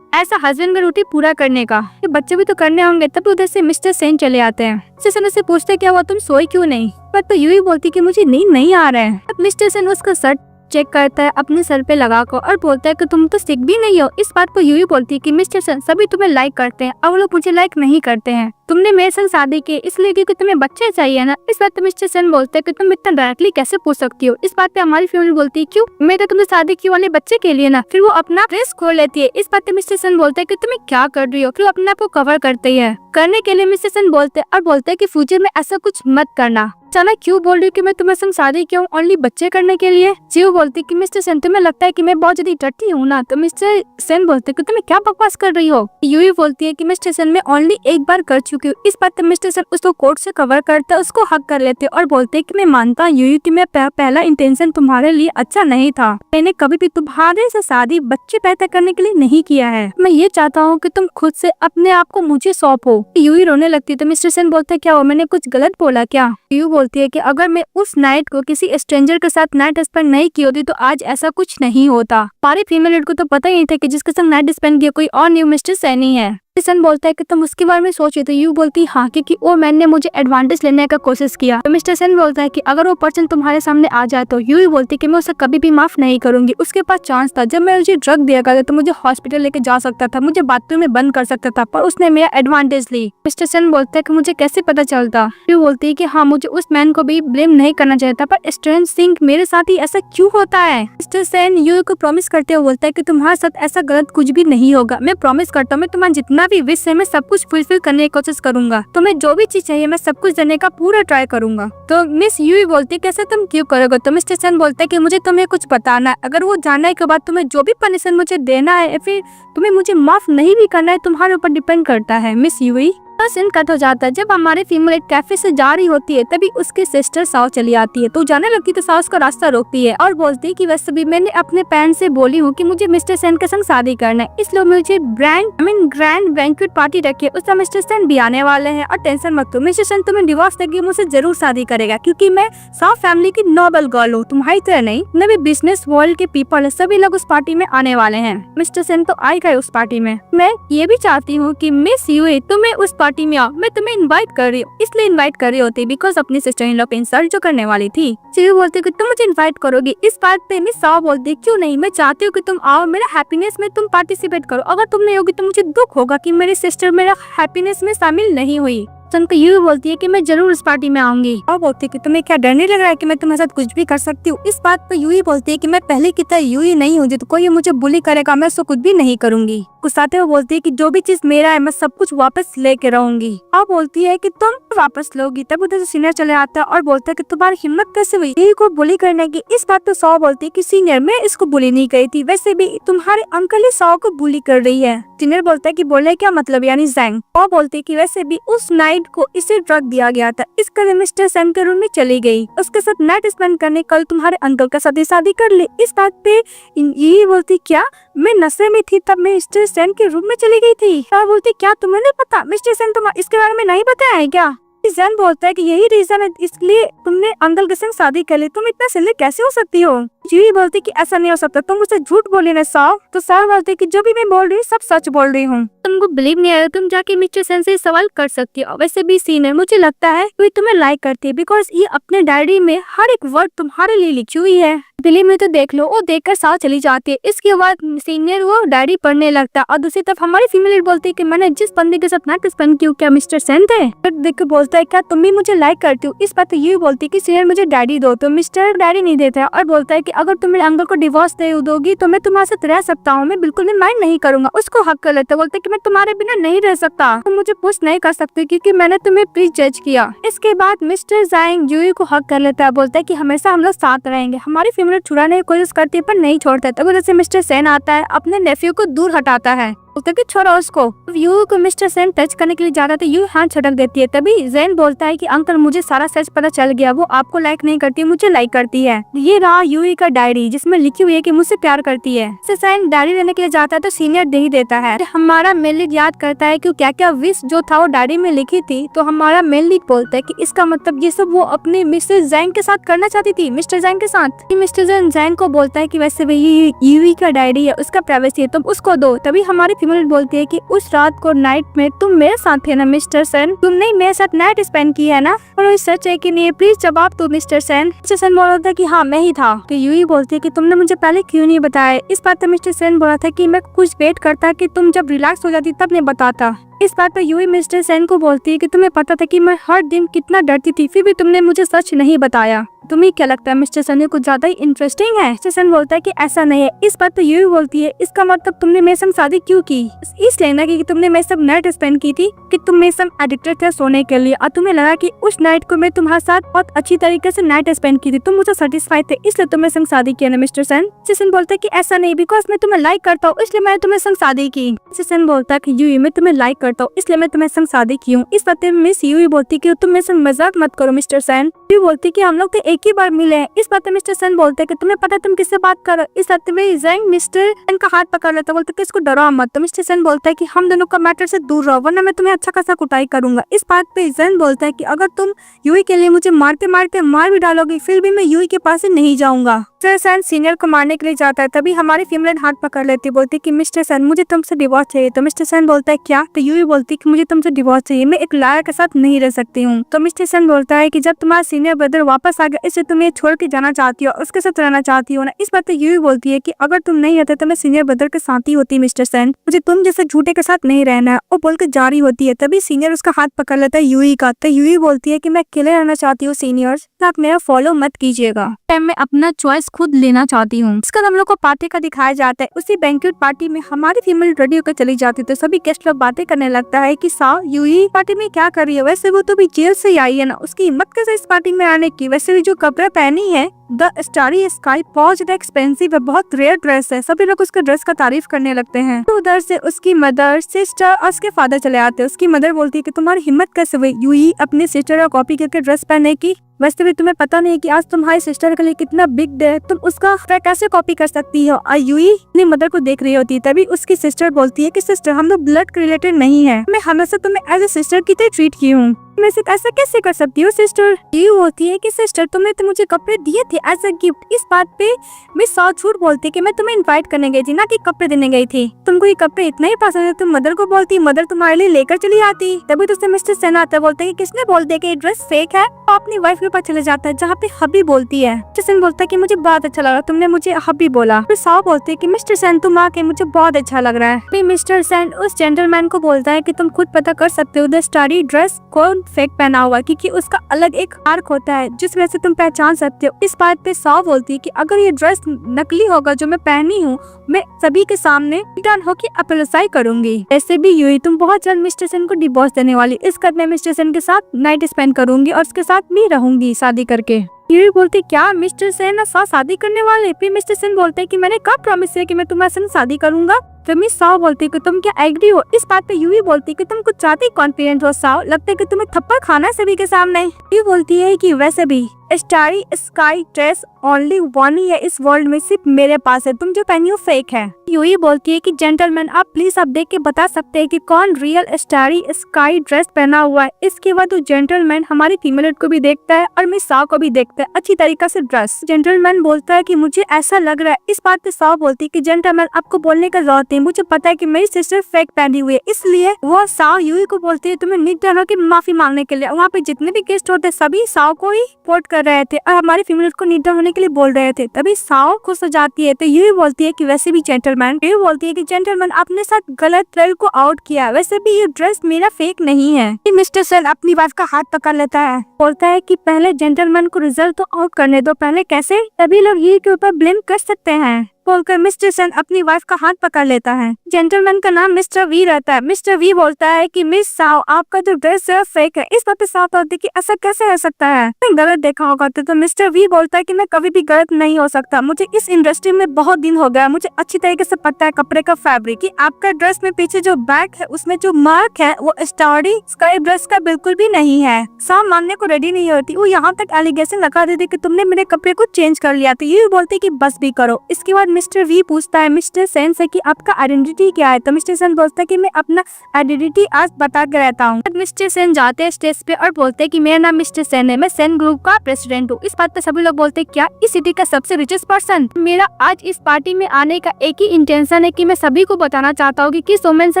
ऐसा हस्बैंड का ड्यूटी पूरा करने का, ये बच्चे भी तो करने होंगे। तब उधर से मिस्टर सेन चले आते हैं। मिस्टर सेन से पूछते क्या हुआ, तुम सोई क्यों नहीं। पर तो यूई बोलती कि मुझे नींद नहीं आ रहा है। अब मिस्टर सेन उसका शर्ट चेक करता है अपने सर पे लगा कर और बोलता है कि तुम तो सिक भी नहीं हो। इस बात पर यूई बोलती है कि मिस्टर सेन सभी तुम्हें लाइक करते हैं और वो लोग मुझे लाइक नहीं करते हैं, तुमने मेरे संग शादी की इसलिए क्योंकि तुम्हें बच्चे चाहिए ना। इस बात पे मिस्टर सेन बोलते हैं कि तुम इतना डायरेक्टली कैसे पूछ सकती हो। इस बात पे हमारी फैमिली बोलती है क्यों, मैं तो तुमने शादी की वाले बच्चे के लिए ना। फिर वो अपना ड्रेस खोल लेती है। इस बात पे मिस्टर सेन बोलते हैं कि तुम्हें क्या कर रही हो। फिर वो अपने आप को कवर करती है। करने के लिए मिस्टर सेन बोलते हैं और बोलते हैं कि फ्यूचर में ऐसा कुछ मत करना। चला क्यों बोल रही हूँ कि मैं तुम्हें संग शादी क्यों, ओनली बच्चे करने के लिए। जीव बोलती कि मिस्टर सेन तुम्हें लगता है कि मैं बहुत ज्यादा डरती हूँ ना। तो मिस्टर सेन बोलते कि तुम्हें क्या बकवास कर रही हो। यूई बोलती है कि मिस्टर सेन मैं ओनली एक बार कर चुकी हूँ। इस बात पे मिस्टर सेन उसको कोट से कवर करता है, उसको हक कर लेते और बोलते है कि मैं मानता हूँ यूई कि मैं पहला इंटेंशन तुम्हारे लिए अच्छा नहीं था, मैंने कभी भी तुम्हारे से शादी बच्चे पैदा करने के लिए नहीं किया है। मैं ये चाहता हूँ कि तुम खुद से अपने आप को मुझे सौंपो। यूई रोने लगती है तो मिस्टर सेन बोलते क्या हो, मैंने कुछ गलत बोला क्या। यूई बोलती है कि अगर मैं उस नाइट को किसी स्ट्रेंजर के साथ नाइट स्पेंड नहीं की होती तो आज ऐसा कुछ नहीं होता। सारी फीमेल लीड को तो पता ही नहीं था कि जिसके संग नाइट स्पेंड किया कोई और न्यू मिस्टर सैनी है। सन बोलता है कि तुम उसके बारे में सोची तो यू बोलती हाँ क्योंकि वो मैन ने मुझे एडवांटेज लेने का कोशिश किया। तो मिस्टर सेन बोलता है कि अगर वो पर्सन तुम्हारे सामने आ जाए तो यू बोलती कि मैं उसे कभी भी माफ नहीं करूंगी। उसके पास चांस था, जब मैं मुझे ड्रग दिया करता तो मुझे हॉस्पिटल लेके जा सकता था, मुझे बाथरूम में बंद कर सकता था, पर उसने मेरा एडवांटेज ली। मिस्टर सेन बोलता है कि मुझे कैसे पता चलता। यू बोलती है कि हाँ मुझे उस मैन को भी ब्लेम नहीं करना चाहता, पर स्ट्रेंज थिंग मेरे साथ ही ऐसा क्यों होता है। मिस्टर सेन यू को प्रॉमिस करते हुए बोलता है कि तुम्हारे साथ ऐसा गलत कुछ भी नहीं होगा, मैं प्रॉमिस करता हूँ मैं तुम्हारा जितना भी विश है मैं सब कुछ फुलफिल करने की कोशिश करूंगा, तुम्हें जो भी चीज चाहिए मैं सब कुछ देने का पूरा ट्राई करूंगा। तो मिस यूई बोलती है कैसे तुम क्यों करोगे। तो मिस्टर सेन बोलते है कि मुझे तुम्हें कुछ बताना है, अगर वो जानने के बाद तुम्हें जो भी पनिशमेंट मुझे देना है या फिर तुम्हें मुझे माफ नहीं भी करना है तुम्हारे ऊपर डिपेंड करता है। मिस यूई सीन कट हो जाता है। जब हमारी फीमेल एक कैफे से जा रही होती है तभी उसकी सिस्टर साओ चली आती है, तो जाने लगती तो साओ उसका रास्ता रोकती है और बोलती है कि वैसे भी मैंने अपने पेरेंट्स से बोली हूँ कि मुझे मिस्टर सेन के संग शादी करना है, इसलिए मुझे ग्रैंड बैंक्वेट पार्टी रखी है, उसमें मिस्टर सेन भी आने वाले हैं और टेंशन मत लो, मिस्टर सेन तुम्हें डिवोर्स देगी मुझसे जरूर शादी करेगा क्योंकि मैं साओ फैमिली की नोबल गर्ल हूँ, तुम्हारी तरह नहीं, मैं भी बिजनेस वर्ल्ड के पीपल है, सभी लोग उस पार्टी में आने वाले हैं। मिस्टर सेन तो आएगा उस पार्टी में। मैं ये भी चाहती हूँ कि मिस यूई तुम्हें उस पार्टी में आओ, मैं तुम्हें इनवाइट कर रही हूँ, इसलिए इनवाइट कर रही होती बिकॉज अपनी सिस्टर इन लॉ पे इंसल्ट जो करने वाली थी। चिरू बोलती कि तुम मुझे इनवाइट करोगी। इस बात पे मिस साओ बोलती क्यों नहीं, मैं चाहती हूँ कि तुम आओ, मेरा हैप्पीनेस में तुम पार्टिसिपेट करो, अगर तुम नहीं होगी तो मुझे दुख होगा कि मेरी सिस्टर मेरा हैप्पीनेस में शामिल नहीं हुई। तो यू बोलती है कि मैं जरूर इस पार्टी में आऊंगी और बोलती है कि तुम्हें क्या डर नहीं लग रहा है कि मैं तुम्हारे साथ कुछ भी कर सकती हूँ। इस बात पर यूई बोलती है कि मैं पहले की तरह यूई नहीं हूँ, तो कोई मुझे बुली करेगा मैं उसको कुछ भी नहीं करूंगी। गुस्साते हुए बोलती है कि जो भी चीज मेरा है मैं सब कुछ वापस लेके रहूंगी और बोलती है कि तुम वापस लोगी। तब उधर से सीनियर चले आता है और बोलता है कि तुम्हारी हिम्मत कैसे हुई यही को बुली करने की। इस बात पर सौ बोलती है कि सीनियर मैं इसको बुली नहीं करी थी, वैसे भी तुम्हारे अंकल ही सौ को बुली कर रही है। सीनियर बोलता है कि बोले क्या मतलब यानी जैंग। और बोलती है कि वैसे भी उस नाइट को इसे ड्रग दिया गया था, इसके लिए मिस्टर सेन के रूम में चली गई, उसके साथ नाइट स्पेंड करने कल तुम्हारे अंकल के साथ शादी कर ले। इस बात पे यही बोलती क्या मैं नशे में थी तब मैं मिस्टर सेन के रूम में चली गई थी। और बोलती क्या तुम्हें नहीं पता मिस्टर सेन तुम्हें इसके बारे में नहीं बताया है क्या। जैन बोलता है कि यही रीजन है इसलिए तुमने अंकल के संग शादी कर ली, तुम इतना सिल्ली कैसे हो सकती हो। यूई बोलती कि ऐसा नहीं हो सकता, तुम मुझसे झूठ बोली ना साव। तो साव बोलती कि जो भी मैं बोल रही हूँ सब सच बोल रही हूँ, तुमको बिलीव नहीं आया तुम जाके मिस्टर सेन से सवाल कर सकती हो। वैसे भी सीनियर मुझे लगता है यूई तुम्हें लाइक करती है, बिकॉज ये अपने डायरी में हर एक वर्ड तुम्हारे लिए लिखी हुई है। बिलीव में तो देख लो। वो देखकर साव चली जाती है। इसके बाद सीनियर वो डायरी पढ़ने लगता है और दूसरी तरफ हमारी फीमेल बोलती है कि मैंने जिस बंदे के साथ नाइट स्पेंड किया क्या मिस्टर सेन थे। फिर देख के बोलता है क्या तुम भी मुझे लाइक करती हो। इस बात तो यूई बोलती है कि सीनियर मुझे डायरी दो, तो मिस्टर डायरी नहीं देता है और बोलता है कि अगर तुम मेरे अंकल को डिवोर्स दे दोगी तो मैं तुम्हारे साथ रह सकता हूँ, मैं बिल्कुल भी माइंड नहीं करूंगा। उसको हक कर लेता है, बोलता है कि मैं तुम्हारे बिना नहीं रह सकता, तुम मुझे पुश नहीं कर सकते क्योंकि मैंने तुम्हें प्लीज जज किया। इसके बाद मिस्टर ज़ांग यूई को हक कर लेता है, बोलता है कि हमेशा हम लोग साथ रहेंगे। हमारी फीमेल छुड़ाने की कोशिश करती है पर नहीं छोड़ता। तब जैसे मिस्टर सेन आता है अपने नेफ्यू को दूर हटाता है, बोलता है कि छोड़ो उसको। यू को मिस्टर सेन टच करने के लिए जा रहा था, यू हाथ छटक देती है। तभी जैन बोलता है कि अंकल मुझे सारा सच पता चल गया, वो आपको लाइक नहीं करती मुझे लाइक करती है। ये रहा यूई का डायरी जिसमें लिखी हुई है कि मुझसे प्यार करती है। जैन डायरी लेने के लिए जाता है तो सीनियर दे ही देता है। हमारा मेन लीड याद करता है कि क्या क्या विश जो था वो डायरी में लिखी थी, तो हमारा मेन लीड बोलता है कि इसका मतलब ये सब वो अपने मिस्टर जैंग के साथ करना चाहती थी, मिस्टर जैंग के साथ। मिस्टर जैंग को बोलता है कि वैसे भी यूई का डायरी है, उसका प्राइवेसी है, तुम उसको दो। तभी हमारी फीमेल बोलती है कि उस रात को नाइट में तुम मेरे साथ थे ना मिस्टर सेन, तुमने मेरे साथ नाइट स्पेंड की है ना, और सच है कि नहीं प्लीज जवाब दो मिस्टर सेन। मिस्टर सेन बोल रहा था कि हाँ मैं ही था। तो यूई बोलती है कि तुमने मुझे पहले क्यों नहीं बताया। इस बात पर मिस्टर सेन बोला था कि मैं कुछ वेट करता कि तुम जब रिलैक्स हो जाती तब मैं बताता। इस बात पर यूई मिस्टर सेन को बोलती है कि तुम्हें पता था कि मैं हर दिन कितना डरती थी, फिर भी तुमने मुझे सच नहीं बताया। तुम्हें क्या लगता है मिस्टर सेन कुछ ज्यादा ही इंटरेस्टिंग है। मिस्टर सेन बोलता है कि ऐसा नहीं है। इस बात पर यूई बोलती है इसका मतलब तुमने मेरे संग शादी क्यों की, इसलिए ना कि तुमने मेरे संग नाइट स्पेंड की थी, कि तुम मेरे संग एडिक्टेड थे सोने के लिए और तुम्हें लगा कि उस नाइट को मैं तुम्हारे साथ बहुत अच्छी तरीके से नाइट स्पेंड की थी, तुम मुझे सेटिस्फाइड थे इसलिए तुम मेरे संग शादी किया ना मिस्टर सेन। मिस्टर सेन बोलता है कि ऐसा नहीं, बिकॉज मैं तुम्हें लाइक करता हूँ इसलिए मैंने तुम्हें संग शादी की। मिस्टर सेन बोलता है कि यूई मैं तुम्हें लाइक करता हूँ इसलिए मैं तुम्हें संग शादी की हूँ। इस बात में मिस यूई बोलती कि तुम मेरे संग मजाक मत करो मिस्टर सेन। यूई बोलती कि हम लोग तो एक ही बार मिले हैं। इस बात में मिस्टर सेन बोलते कि तुम्हें पता तुम किससे बात करो। इस बात में ज़ैंग मिस्टर सेन का हाथ पकड़ लेता, बोलते कि इसको डराओ मत। तो मिस्टर सेन बोलता है कि हम दोनों का मैटर से दूर रहो वरना मैं तुम्हें अच्छा खासा कुटाई करूंगा। इस बात पे ज़ैंग बोलता है कि अगर तुम यूई के लिए मुझे मारते मारते मार भी डालोगे फिर भी मैं यूई के पास से नहीं जाऊंगा। मिस्टर सेन सीनियर को मारने के लिए जाता है, तभी हमारी फीमेल हाथ पकड़ लेती, बोलती कि मिस्टर सेन मुझे तुमसे डिवोर्स चाहिए। तो मिस्टर सेन बोलता है क्या। तो यूई बोलती कि मुझे तुमसे डिवोर्स चाहिए, मैं एक लायर के साथ नहीं रह सकती हूँ। तो मिस्टर सेन बोलता है कि जब तुम्हारा सीनियर ब्रदर वापस आ गया इससे तुम्हें छोड़ के जाना चाहती हो, उसके साथ रहना चाहती हो ना। इस बात पे यूई बोलती है कि अगर तुम नहीं रहते तो मैं सीनियर ब्रदर के साथ ही होती मिस्टर सेन, मुझे तुम जैसे झूठे के साथ नहीं रहना है। वो बोलकर जारी होती है, तभी सीनियर उसका हाथ पकड़ लेता है यूई का। तो यूई बोलती है कि मैं अकेले रहना चाहती हूँ सीनियर्स, आप मेरा फॉलो मत कीजिएगा, मैं अपना चॉइस खुद लेना चाहती हूँ। इसका हम लोग को पार्टी का दिखाया जाता है। उसी बैंक्वेट पार्टी में हमारी फीमेल रेडी होकर चली जाती है, तो सभी गेस्ट लोग बातें करने लगता है कि साव यूई पार्टी में क्या कर रही है, वैसे वो तो भी जेल से आई है ना, उसकी हिम्मत कैसे इस पार्टी में आने की। वैसे भी जो कपड़े पहनी है द स्टारी स्काई बहुत ज्यादा एक्सपेंसिव है, बहुत रेयर ड्रेस है। सभी लोग उसके ड्रेस का तारीफ करने लगते हैं। तो उधर से उसकी मदर सिस्टर और उसके फादर चले आते हैं। उसकी मदर बोलती है कि तुम्हारी हिम्मत कैसे हुई यूई अपनी सिस्टर का कॉपी करके ड्रेस पहनने की, वैसे भी तुम्हें पता नहीं कि आज तुम्हारी सिस्टर के लिए कितना बिग डे है, तुम उसका कैसे कॉपी कर सकती हो। और यूई अपनी मदर को देख रही होती है, तभी उसकी सिस्टर बोलती है कि सिस्टर हम लोग ब्लड रिलेटेड नहीं है, मैं हमेशा तुम्हें एज ए सिस्टर की तरह ट्रीट की हूँ, मैं ऐसा कैसे कर सकती हूँ सिस्टर। ये होती है कि सिस्टर तुमने तो मुझे कपड़े दिए थे एज अ गिफ्ट। इस बात पे मिस साव झूठ बोलती है कि मैं तुम्हें इनवाइट करने गई थी ना कि कपड़े देने गई थी, तुमको ये कपड़े इतना ही पसंद है। तुम मदर को बोलती, मदर तुम्हारे लिए लेकर चली आती। तभी तो मिस्टर सेन आता है, बोलते है कि किसने बोल दिया कि ड्रेस फेक है। तो अपनी वाइफ के पास चले जाता है जहाँ पे हबी बोलती है। मिस्टर सेन बोलता है कि मुझे बहुत अच्छा लगा तुमने मुझे हबी बोला। फिर साव बोलती है कि मिस्टर सेन तुम आके मुझे बहुत अच्छा लग रहा है। फिर मिस्टर सेन उस जेंटलमैन को बोलता है कि तुम खुद पता कर सकते हो द स्टारी ड्रेस कौन फेक पहना हुआ, क्योंकि उसका अलग एक आर्क होता है जिस वजह से तुम पहचान सकते हो। इस बात पे साव बोलती है कि अगर ये ड्रेस नकली होगा जो मैं पहनी हूँ, मैं सभी के सामने रिटर्न होकर अपोलोजाइज करूंगी। ऐसे भी यूई तुम बहुत जल्द मिस्टर सेन को डिवोर्स देने वाली, इस कर मैं मिस्टर सेन के साथ नाइट स्पेंड करूंगी और उसके साथ भी रहूंगी शादी करके। यूई बोलती क्या मिस्टर सेन और साव शादी करने वाले? फिर मिस्टर सेन बोलते हैं कि मैंने कब प्रॉमिस किया कि मैं तुम्हारे साथ शादी करूंगा? तो मिस साव बोलती है कि तुम क्या एग्री हो? इस बात पे यूई बोलती है कि तुम कुछ ज्यादा कॉन्फिडेंट हो साव, लगता है कि तुम्हें थप्पड़ खाना है सभी के सामने। यूई बोलती है कि वैसे भी starry sky dress only one ही है इस वर्ल्ड में, सिर्फ मेरे पास है, तुम जो पहनी हो फेक है। यूई बोलती है कि जेंटलमैन आप प्लीज आप देख के बता सकते हैं कि कौन रियल स्टारी स्काई ड्रेस पहना हुआ है। इसके बाद वो जेंटलमैन हमारी फीमेल को भी देखता है और मिस साव को भी देखता है अच्छी तरीके से ड्रेस। जेंटलमैन बोलता है कि मुझे ऐसा लग रहा है। इस बात पे साव बोलती है कि जेंटलमैन आपको बोलने का जरूरत है, मुझे पता है कि मेरी सिस्टर फेक पहनी हुई है। इसलिए वो साव यूई को बोलती है तुम्हें निर्डर हो कि माफी मांगने के लिए। वहाँ पे जितने भी गेस्ट होते सभी साव को ही सपोर्ट कर रहे थे और हमारी फीमेल को निर्डर होने के लिए बोल रहे थे। तभी साव खुश हो जाती है। तो यूई बोलती है कि वैसे भी जेंटलमैन, यूई बोलती है कि जेंटलमैन आपने साथ गलत ट्रेल को आउट किया, वैसे भी ये ड्रेस मेरा फेक नहीं है। मिस्टर सेन अपनी वाइफ का हाथ पकड़ लेता है, बोलता है कि पहले जेंटलमैन को रिजल्ट तो आउट करने दो, पहले कैसे सभी लोग यूई के ऊपर ब्लेम कर सकते हैं बोलकर मिस्टर सेन अपनी वाइफ का हाथ पकड़ लेता है। जेंटलमैन का नाम मिस्टर वी रहता है। मिस्टर वी बोलता है कि मिस साव आपका जो ड्रेस है फेक है। इस बात पे साव बोलती है कि ऐसा कैसे हो सकता है, गलत देखा होगा। तो मिस्टर वी बोलता है कि मैं कभी भी गलत नहीं हो सकता, मुझे इस इंडस्ट्री में बहुत दिन हो गया, मुझे अच्छी तरीके से पता है कपड़े का फैब्रिक कि आपका ड्रेस में पीछे जो बैक है उसमें जो मार्क है वो स्टारी स्काई ड्रेस का बिल्कुल भी नहीं है। साव मानने को रेडी नहीं होती, वो यहाँ तक एलिगेशन लगा देती कि तुमने मेरे कपड़े को चेंज कर लिया। तो ये बोलती कि बस भी करो। इसके बाद मिस्टर वी पूछता है मिस्टर सेन से कि आपका आइडेंटिटी क्या है। तो मिस्टर सेन बोलता है कि मैं अपना आइडेंटिटी आज बता के रहता हूँ। मिस्टर सेन जाते हैं स्टेज पे और बोलते हैं कि मेरा नाम मिस्टर सेन है, मैं सेन ग्रुप का प्रेसिडेंट हूँ। इस बात पे सभी लोग बोलते हैं क्या इस सिटी का सबसे रिचेस्ट पर्सन? मेरा आज इस पार्टी में आने का एक ही इंटेंशन है कि मैं सभी को बताना चाहता हूँ कि किस वुमेन से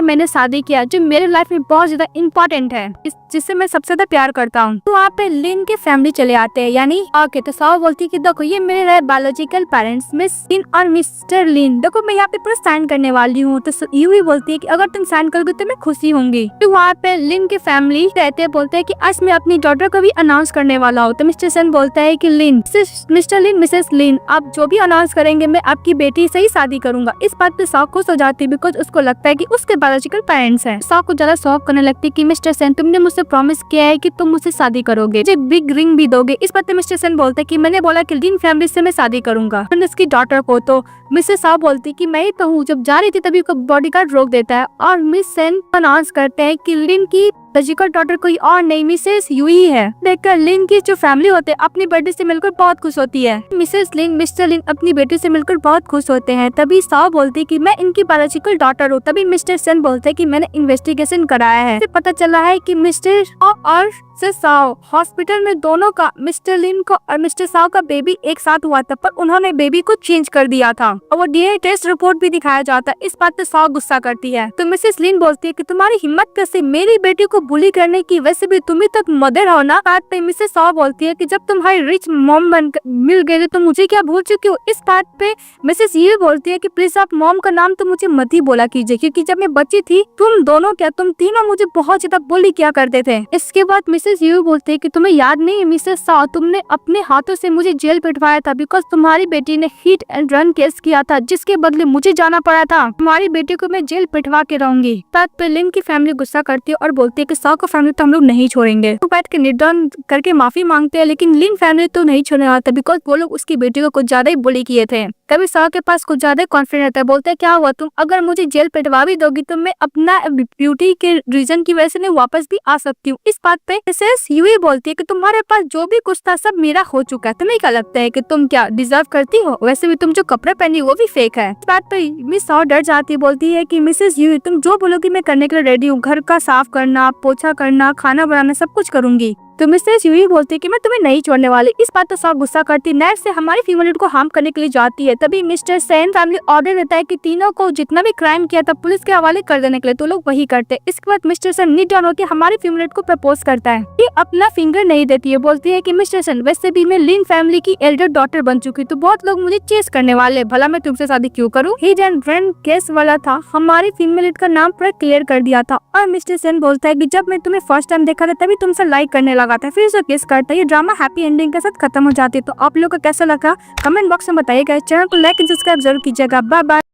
मैंने शादी किया जो मेरे लाइफ में बहुत ज्यादा इम्पोर्टेंट है, जिससे मैं सबसे ज्यादा प्यार करता हूँ। तो वहाँ पे लिन के फैमिली चले आते हैं, यानी ओके। तो साव बोलती है कि देखो ये मेरे बायोलॉजिकल पेरेंट्स मिस लिन और मिस्टर लिन, देखो मैं यहाँ पे पूरा साइन करने वाली हूँ। तो यूई बोलती है कि अगर तुम साइन करोगे तो मैं खुशी होंगी। तो वहाँ पे लिन के फैमिली रहते हैं, बोलते हैं कि आज मैं अपनी डॉटर को भी अनाउंस करने वाला हूँ। तो मिस्टर सेन बोलता है कि लिन, मिस्टर लिन, मिसेस लिन, आप जो भी अनाउंस करेंगे मैं आपकी बेटी से ही शादी करूंगा। इस बात पे साव खुश हो जाती है बिकॉज उसको लगता है कि उसके बायोलॉजिकल पेरेंट्स हैं। साव को ज्यादा शौक करने लगती है कि मिस्टर सेन तुमने मुझसे प्रॉमिस किया है कि तुम मुझसे शादी करोगे, मुझे बिग रिंग भी दोगे। इस बात पे मिस्टर सेन बोलते हैं कि मैंने बोला कि लिन फैमिली से मैं शादी करूंगा उसकी डॉटर को। तो मिसेस साव बोलती कि मैं ही तो हूँ। जब जा रही थी तभी बॉडीगार्ड रोक देता है और मिस सेन अनाउंस करते हैं कि लिन की लॉजिकल डॉटर कोई और नहीं मिसेस यूई है। देखकर लिन की जो फैमिली होते हैं अपनी बेटी से मिलकर बहुत खुश होती है। मिसेस लिन, मिस्टर लिन अपनी बेटी से मिलकर बहुत खुश होते हैं। तभी साव बोलती कि मैं इनकी बायोलॉजिकल डॉटर हूँ। तभी मिस्टर सेन बोलते कि मैंने इन्वेस्टिगेशन कराया है, पता चला है कि मिस्टर और साव हॉस्पिटल में दोनों का, मिस्टर लिन को और मिस्टर साव का बेबी एक साथ हुआ था, पर उन्होंने बेबी को चेंज कर दिया था और वो डीएनए टेस्ट रिपोर्ट भी दिखाया जाता है। इस बात पे साव गुस्सा करती है। तो मिसेस लिन बोलती है कि तुम्हारी हिम्मत कैसे मेरी बेटी को बुली करने की, वैसे भी तुम ही तक मदर हो ना। बात पे मिसेस साव बोलती है कि जब तुम्हारी रिच मॉम बन मिल गए तो मुझे क्या भूल चुकी हो। इस बात पे मिसेस ये बोलती है कि प्लीज आप मॉम का नाम तो मुझे मत ही बोला कीजिए, क्योंकि जब मैं बच्ची थी तुम दोनों क्या तुम तीनों मुझे बहुत ज्यादा बुली किया करते थे। इसके बाद मिसेस ये बोलते हैं कि तुम्हें याद नहीं है मिसेस साव, तुमने अपने हाथों से मुझे जेल पिटवाया था बिकॉज तुम्हारी बेटी ने हिट एंड रन केस किया था, जिसके बदले मुझे जाना पड़ा था। तुम्हारी बेटी को मैं जेल पिटवा के रहूंगी। बात पे लिन की फैमिली गुस्सा करती है और बोलती है कि साव को फैमिली तो हम लोग नहीं छोड़ेंगे। तो बैठ के निर्डन करके माफी मांगते हैं, लेकिन लिन फैमिली तो नहीं छोड़ने वाला बिकॉज वो लोग उसकी बेटी को कुछ ज्यादा ही बुली किए थे। तभी साव के पास कुछ ज्यादा कॉन्फिडेंस रहता है, बोलते हैं क्या हुआ तुम अगर मुझे जेल पिटवा भी दोगी तो मैं अपना ब्यूटी के रीजन की वजह से वापस भी आ सकती हूँ। इस बात पे मिसेस यूई बोलती है कि तुम्हारे पास जो भी कुछ था सब मेरा हो चुका है, तुम्हें क्या लगता है कि तुम क्या डिजर्व करती हो, वैसे भी तुम जो कपड़े पहनी वो भी फेक है। इस बात पे मिस साव डर जाती है, बोलती है कि मिसेस यूई तुम जो बोलोगी मैं करने के लिए रेडी हूँ, घर का साफ करना, पोछा करना, खाना बनाना सब कुछ करूंगी। तो मिसेस यूई बोलती है कि मैं तुम्हें नहीं छोड़ने वाली। इस बात तो साव गुस्सा करती नेट से हमारी फीमेल को हार्म करने के लिए जाती है। तभी मिस्टर सेन फैमिली ऑर्डर देता है कि तीनों को जितना भी क्राइम किया था पुलिस के हवाले कर देने के लिए, तो लोग वही करते हैं। इसके बाद मिस्टर सेन नीडाउन होकर हमारी फीमेल को प्रपोज करता है। ये अपना फिंगर नहीं देती है, बोलती है कि मिस्टर सेन वैसे भी मैं लिन फैमिली की एल्डर डॉटर बन चुकी, तो बहुत लोग मुझे चेस करने वाले, भला मैं तुमसे शादी क्यों करूँ। हिट एंड रन केस वाला था, हमारी फीमेल का नाम पूरा क्लियर कर दिया था। और मिस्टर सेन बोलता है कि जब मैं तुम्हें फर्स्ट टाइम देखा था तभी तुमसे लाइक करने लगा था, फिर उसे किस करता है। ये ड्रामा हैप्पी एंडिंग के साथ खत्म हो जाती है। तो आप लोगों को कैसा लगा कमेंट बॉक्स में बताइएगा। चैनल को लाइक एंड सब्सक्राइब जरूर कीजिएगा। Bye bye.